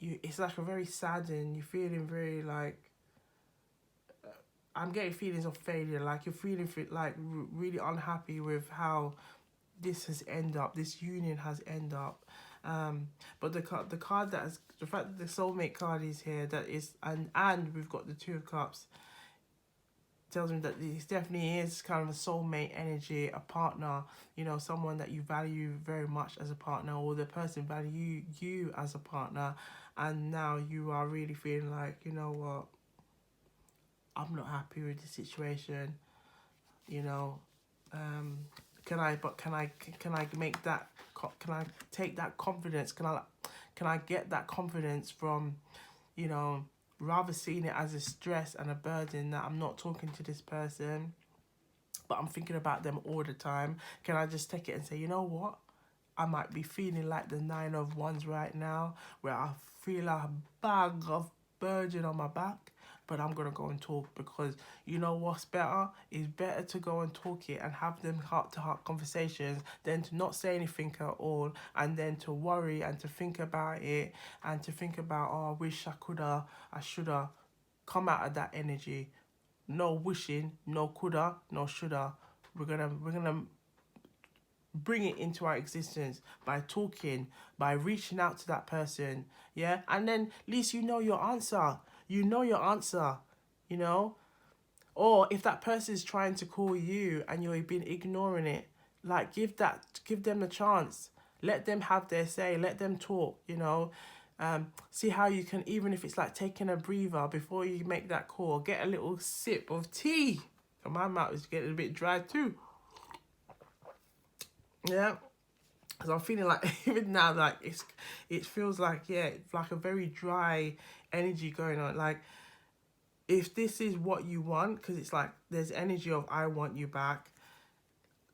it's like a very saddened, you're feeling very like, I'm getting feelings of failure, like you're feeling like really unhappy with how this has ended up, this union has ended up. But the card that has, the fact that the soulmate card is here, that is, and we've got the Two of Cups, tells me that this definitely is kind of a soulmate energy, a partner, you know, someone that you value very much as a partner, or the person value you as a partner, and now you are really feeling like, you know what, I'm not happy with the situation, you know. Can I make that, can I take that confidence, can I get that confidence from, you know, rather seeing it as a stress and a burden that I'm not talking to this person, but I'm thinking about them all the time. Can I just take it and say, you know what, I might be feeling like the Nine of Wands right now, where I feel a bag of burden on my back, but I'm going to go and talk, because you know what's better? It's better to go and talk it and have them heart-to-heart conversations than to not say anything at all, and then to worry and to think about it, and to think about, oh, I wish I coulda, I shoulda. Come out of that energy. No wishing, no coulda, no shoulda. We're gonna bring it into our existence by talking, by reaching out to that person, yeah? And then at least you know your answer. You know your answer, you know? Or if that person is trying to call you and you've been ignoring it, like give them a chance. Let them have their say, let them talk, you know? See how you can, even if it's like taking a breather before you make that call, get a little sip of tea. And my mouth is getting a bit dry too. Yeah. Because I'm feeling like, even now, like it feels like, yeah, it's like a very dry energy going on. Like, if this is what you want, because it's like there's energy of I want you back,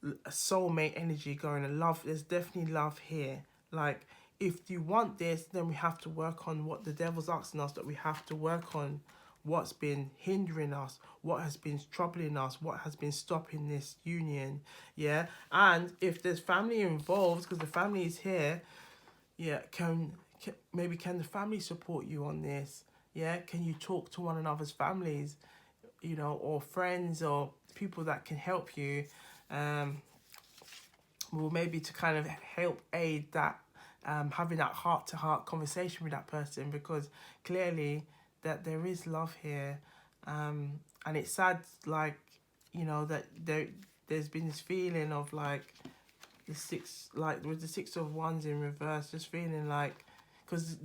a soulmate energy going, and love, there's definitely love here. Like, if you want this, then we have to work on what the devil's asking us that we have to work on. What's been hindering us, what has been troubling us, what has been stopping this union, yeah? And if there's family involved, because the family is here, yeah, can the family support you on this? Yeah, can you talk to one another's families, you know, or friends, or people that can help you, well, maybe to kind of help aid that, having that heart-to-heart conversation with that person, because clearly that there is love here, and it's sad, like, you know, that there's been this feeling of like the six, like with the Six of Wands in reverse, just feeling like, because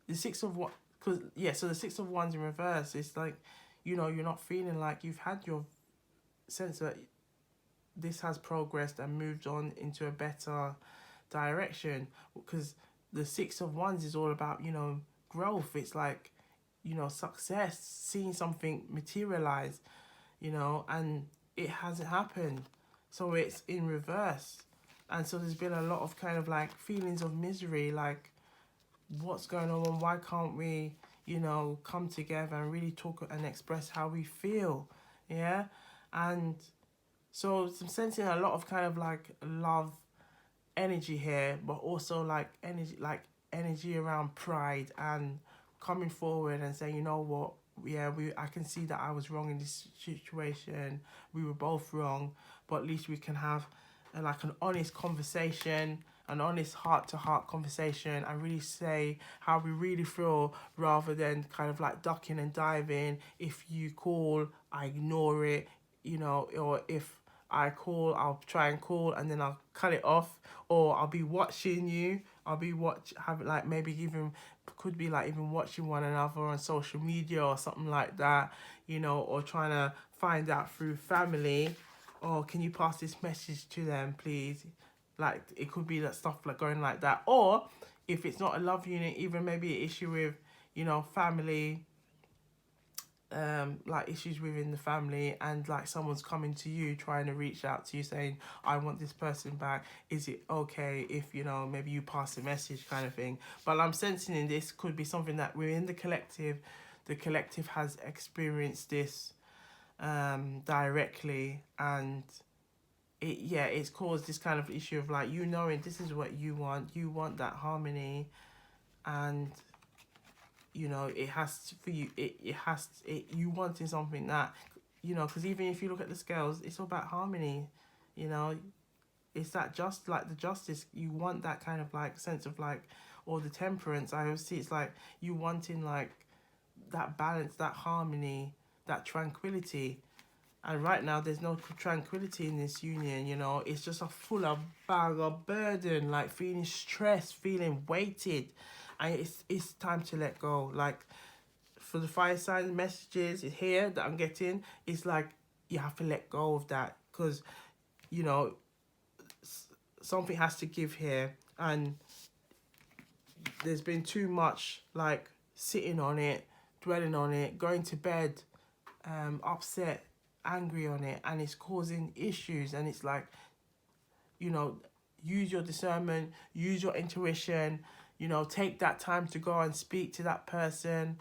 the Six of what, because yeah, so the Six of Wands in reverse, it's like, you know, you're not feeling like you've had your sense that this has progressed and moved on into a better direction, because the Six of Wands is all about, you know, growth. It's like, you know, success, seeing something materialize, you know, and it hasn't happened. So it's in reverse. And so there's been a lot of kind of like feelings of misery, like what's going on, why can't we, you know, come together and really talk and express how we feel. Yeah. And so I'm sensing a lot of kind of like love energy here, but also like energy around pride and coming forward and saying, you know what, yeah, I can see that I was wrong in this situation. We were both wrong, but at least we can have like an honest conversation, an honest heart to heart conversation, and really say how we really feel rather than kind of like ducking and diving. If you call, I ignore it, you know, or if I call, I'll try and call and then I'll cut it off, or I'll be watching you. I'll be having like maybe even could be like even watching one another on social media or something like that, you know, or trying to find out through family. Or can you pass this message to them, please? Like it could be that stuff like going like that, or if it's not a love unit, even maybe an issue with, you know, family, like issues within the family, and like someone's coming to you trying to reach out to you saying, I want this person back, is it okay if, you know, maybe you pass a message kind of thing. But I'm sensing in this could be something that within the collective has experienced this directly, and it's caused this kind of issue of like, you knowing this is what you want that harmony, and you know, it has to, for you, you wanting something that, you know, because even if you look at the scales, it's all about harmony, you know, it's that just like the justice, you want that kind of like sense of like, or the temperance, I always see it's like you wanting like that balance, that harmony, that tranquility. And right now there's no tranquility in this union, you know, it's just a full of bag of burden, like feeling stressed, feeling weighted, and it's time to let go. Like for the fire sign messages here that I'm getting, it's like you have to let go of that, because, you know, something has to give here, and there's been too much like sitting on it, dwelling on it, going to bed upset, angry on it, and it's causing issues. And it's like, you know, use your discernment, use your intuition, you know, take that time to go and speak to that person,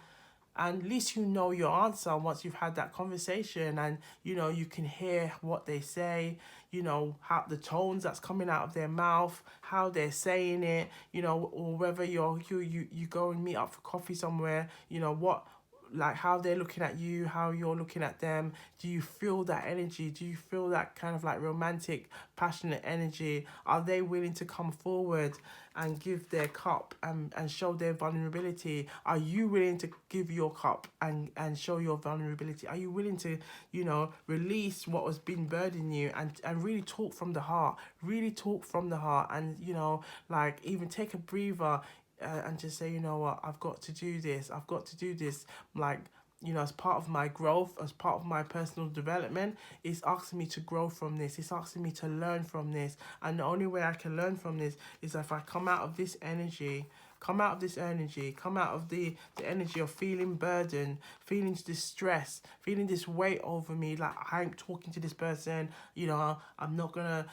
and at least you know your answer once you've had that conversation, and you know you can hear what they say, you know, how the tones that's coming out of their mouth, how they're saying it, you know, or whether you go and meet up for coffee somewhere, you know, what, like how they're looking at you, how you're looking at them. Do you feel that energy? Do you feel that kind of like romantic, passionate energy? Are they willing to come forward and give their cup and show their vulnerability? Are you willing to give your cup and show your vulnerability? Are you willing to, you know, release what has been burdening you, and really talk from the heart, really talk from the heart, and, you know, like even take a breather, and just say, you know what, I've got to do this. I've got to do this. Like, you know, as part of my growth, as part of my personal development, it's asking me to grow from this. It's asking me to learn from this. And the only way I can learn from this is if I come out of this energy, come out of the energy of feeling burden, feeling distress, feeling this weight over me, like I'm talking to this person, you know, I'm not gonna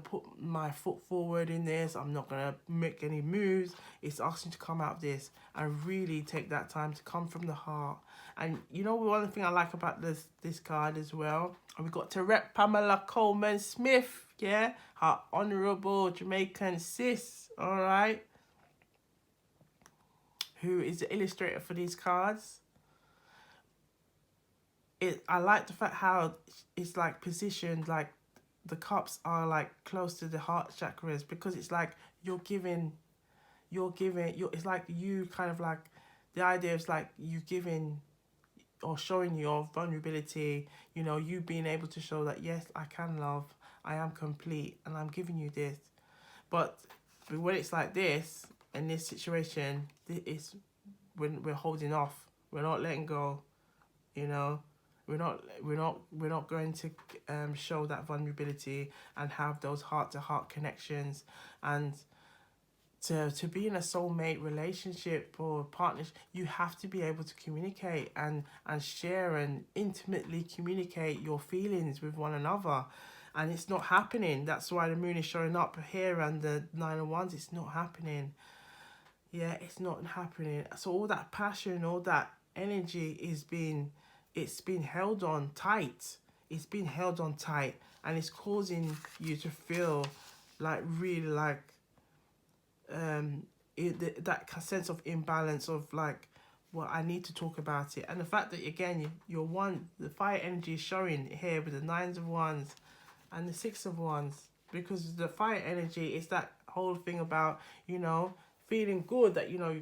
put my foot forward in this, I'm not gonna make any moves. It's asking to come out of this and really take that time to come from the heart. And you know, one thing I like about this card as well, and we got to rep Pamela Coleman Smith, yeah, her honourable Jamaican sis, all right, who is the illustrator for these cards. I like the fact how it's like positioned, like the cups are like close to the heart chakras, because it's like you're giving, it's like you kind of like, the idea is like you giving or showing your vulnerability, you know, you being able to show that, yes, I can love, I am complete, and I'm giving you this. But when it's like this, in this situation, it's when we're holding off, we're not letting go, you know, we're not going to show that vulnerability and have those heart-to-heart connections. And to be in a soulmate relationship or partnership, you have to be able to communicate and share and intimately communicate your feelings with one another. and it's not happening. That's why the moon is showing up here and the Nine of Wands. It's not happening. Yeah, it's not happening. So all that passion, all that energy it's been held on tight. It's been held on tight, and it's causing you to feel like really like that sense of imbalance of like, well, I need to talk about it. And the fact that again the fire energy is showing here with the Nines of Wands and the Six of Wands, because the fire energy is that whole thing about, you know, feeling good, that, you know,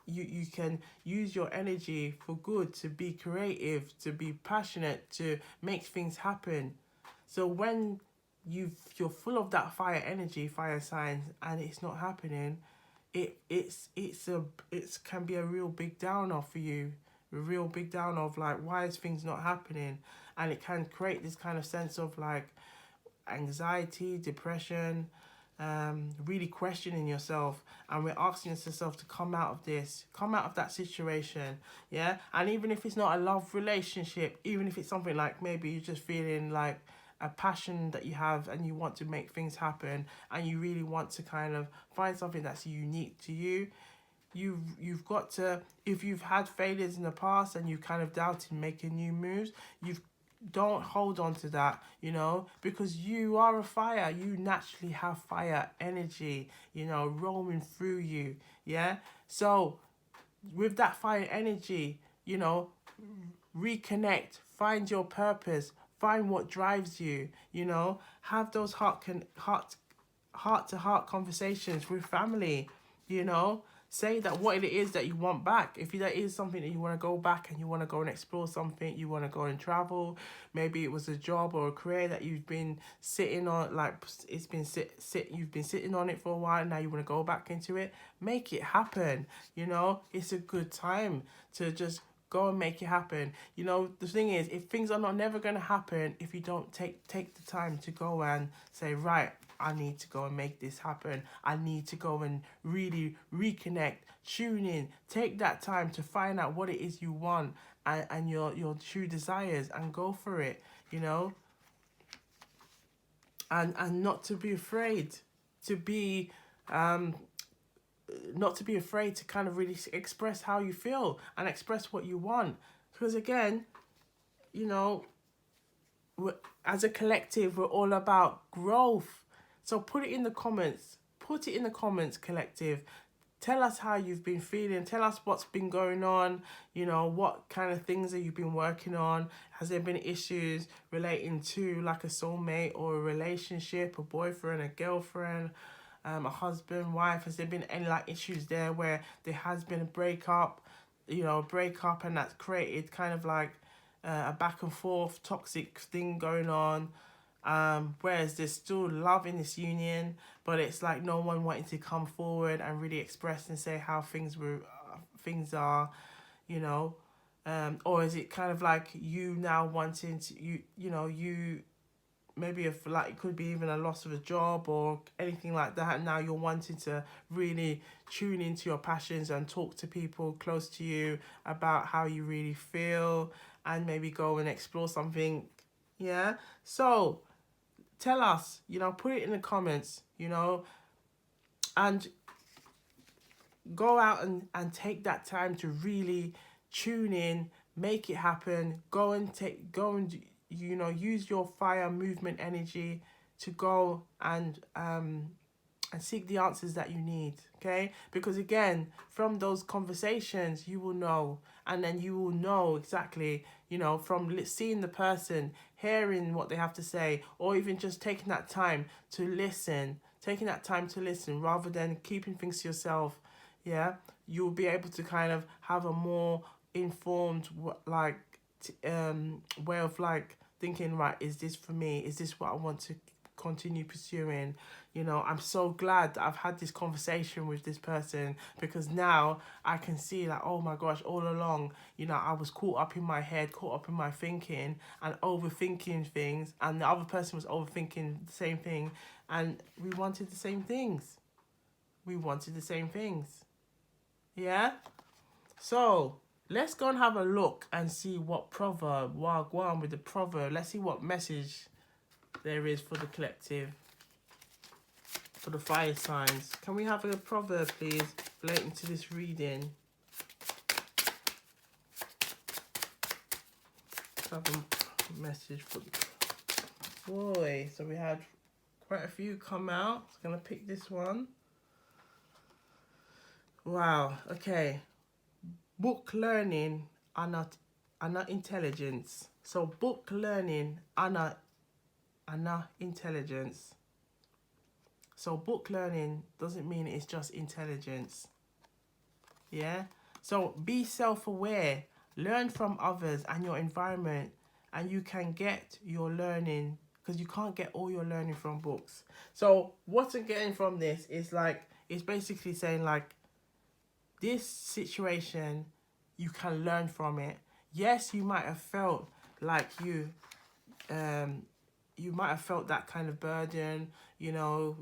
you can use your energy for good, to be creative, to be passionate, to make things happen. So when you're full of that fire energy, fire signs, and it's not happening, it's can be a real big downer for you, a real big downer of like, why is things not happening? And it can create this kind of sense of like anxiety, depression, really questioning yourself. And we're asking yourself to come out of this, come out of that situation. Yeah. And even if it's not a love relationship, even if it's something like maybe you're just feeling like a passion that you have and you want to make things happen, and you really want to kind of find something that's unique to you, you've got to, if you've had failures in the past and you kind of doubted making new moves, don't hold on to that, you know, because you are a fire. You naturally have fire energy, you know, roaming through you. Yeah. So with that fire energy, you know, reconnect, find your purpose, find what drives you, you know, have those heart to heart conversations with family, you know, say that what it is that you want back. If that is something that you want to go back and you want to go and explore something, you want to go and travel, maybe it was a job or a career that you've been sitting on, like it's been you've been sitting on it for a while, now you want to go back into it, make it happen. You know, it's a good time to just go and make it happen. You know, the thing is, if things are not never going to happen if you don't take the time to go and say, right, I need to go and make this happen. I need to go and really reconnect, tune in, take that time to find out what it is you want, and your true desires, and go for it, you know. And not to be afraid to be not to be afraid to kind of really express how you feel and express what you want. Because again, you know, as a collective, we're all about growth. So put it in the comments. Put it in the comments, collective. Tell us how you've been feeling. Tell us what's been going on. You know, what kind of things have you been working on? Has there been issues relating to like a soulmate or a relationship, a boyfriend, a girlfriend, a husband, wife? Has there been any like issues there where there has been a breakup, you know, and that's created kind of like a back and forth toxic thing going on? Whereas there's still love in this union, but it's like no one wanting to come forward and really express and say how things are, you know, or is it kind of like you now wanting to, you know, you maybe if like it could be even a loss of a job or anything like that, and now you're wanting to really tune into your passions and talk to people close to you about how you really feel, and maybe go and explore something. Yeah. So tell us, you know, put it in the comments, you know, and go out and take that time to really tune in, make it happen. Go and you know, use your fire movement energy to go and seek the answers that you need. Okay, because again, from those conversations you will know, and then you will know exactly, you know, from seeing the person, hearing what they have to say, or even just taking that time to listen, rather than keeping things to yourself. Yeah, you'll be able to kind of have a more informed way of like thinking, right, is this for me? Is this what I want to continue pursuing? You know, I'm so glad that I've had this conversation with this person, because now I can see like, oh my gosh, all along, you know, I was caught up in my head, caught up in my thinking and overthinking things, and the other person was overthinking the same thing, and we wanted the same things. Yeah? So let's go and have a look and see what proverb, gwan with the proverb. Let's see what message there is for the collective, for the fire signs. Can we have a proverb, please, relating to this reading? Let's have a message for boy. So we had quite a few come out. I'm gonna pick this one. Wow. Okay. Book learning are not intelligence. So book learning are not intelligence. So book learning doesn't mean it's just intelligence. Yeah? So be self-aware. Learn from others and your environment, and you can get your learning, because you can't get all your learning from books. So what I'm getting from this is like, it's basically saying like, this situation, you can learn from it. Yes, you might have felt like you might have felt that kind of burden, you know,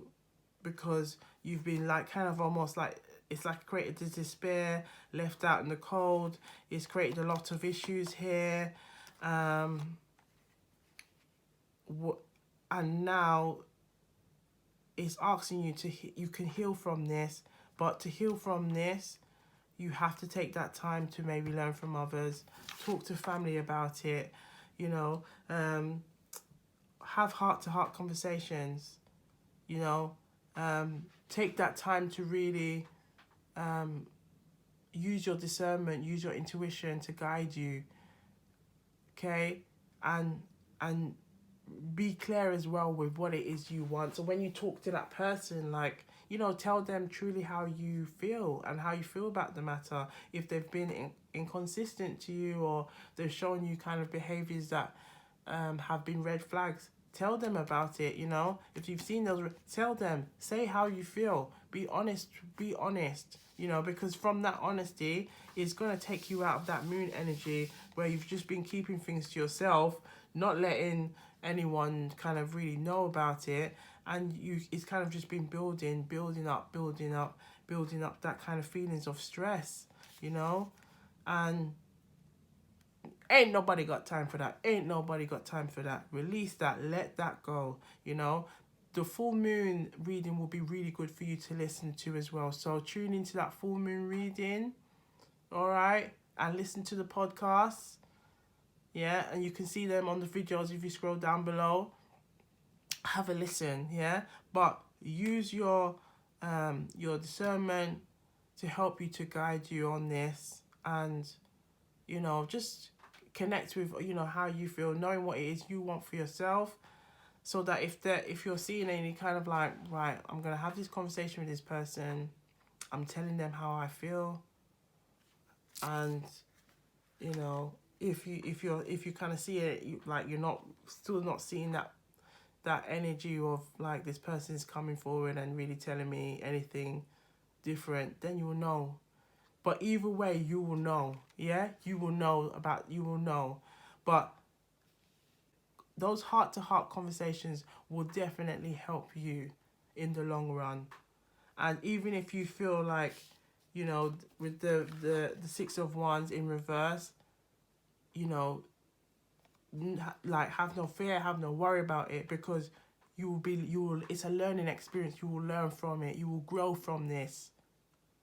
because you've been like kind of almost like, it's like created this despair, left out in the cold. It's created a lot of issues here. And now it's asking you you can heal from this, but to heal from this, you have to take that time to maybe learn from others, talk to family about it, you know, have heart-to-heart conversations, you know, take that time to really use your discernment, use your intuition to guide you, okay? And be clear as well with what it is you want. So when you talk to that person, like, you know, tell them truly how you feel and how you feel about the matter. If they've been inconsistent to you, or they've shown you kind of behaviors that have been red flags, tell them about it, you know. If you've seen those, tell them, say how you feel, be honest, you know, because from that honesty, it's going to take you out of that moon energy where you've just been keeping things to yourself, not letting anyone kind of really know about it, and it's kind of just been building up that kind of feelings of stress, you know. And ain't nobody got time for that. Release that, let that go, you know. The full moon reading will be really good for you to listen to as well. So tune into that full moon reading, all right? And listen to the podcasts, yeah? And you can see them on the videos if you scroll down below. Have a listen, yeah? But use your discernment to help you, to guide you on this. And, you know, just connect with, you know, how you feel, knowing what it is you want for yourself. So that if you're seeing any kind of like, right, I'm going to have this conversation with this person, I'm telling them how I feel. And, you know, if you kind of see it, like you're still not seeing that energy of like, this person's coming forward and really telling me anything different, then you will know. But either way, you will know, yeah? You will know. But those heart-to-heart conversations will definitely help you in the long run. And even if you feel like, you know, with the Six of Wands in reverse, you know, like, have no fear, have no worry about it, because it's a learning experience. You will learn from it. You will grow from this.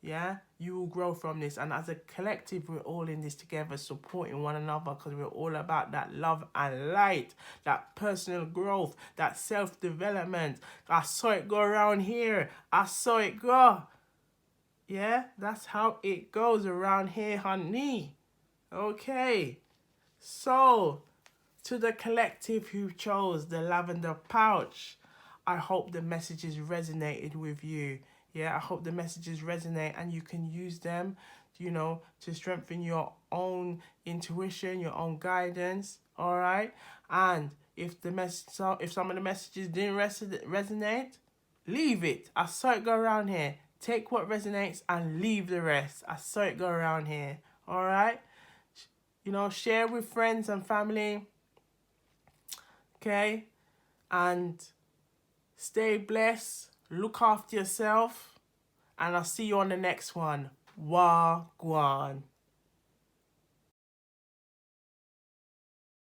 Yeah, you will grow from this. And as a collective, we're all in this together, supporting one another, because we're all about that love and light, that personal growth, that self-development. I saw it go around here. I saw it go. Yeah, that's how it goes around here, honey. Okay. So, to the collective who chose the lavender pouch, I hope the messages resonated with you. Yeah, I hope the messages resonate and you can use them, you know, to strengthen your own intuition, your own guidance, all right? And if some of the messages didn't resonate, leave it. I saw it go around here. Take what resonates and leave the rest. I saw it go around here, all right? You know, share with friends and family, okay? And stay blessed. Look after yourself, and I'll see you on the next one. Gwan.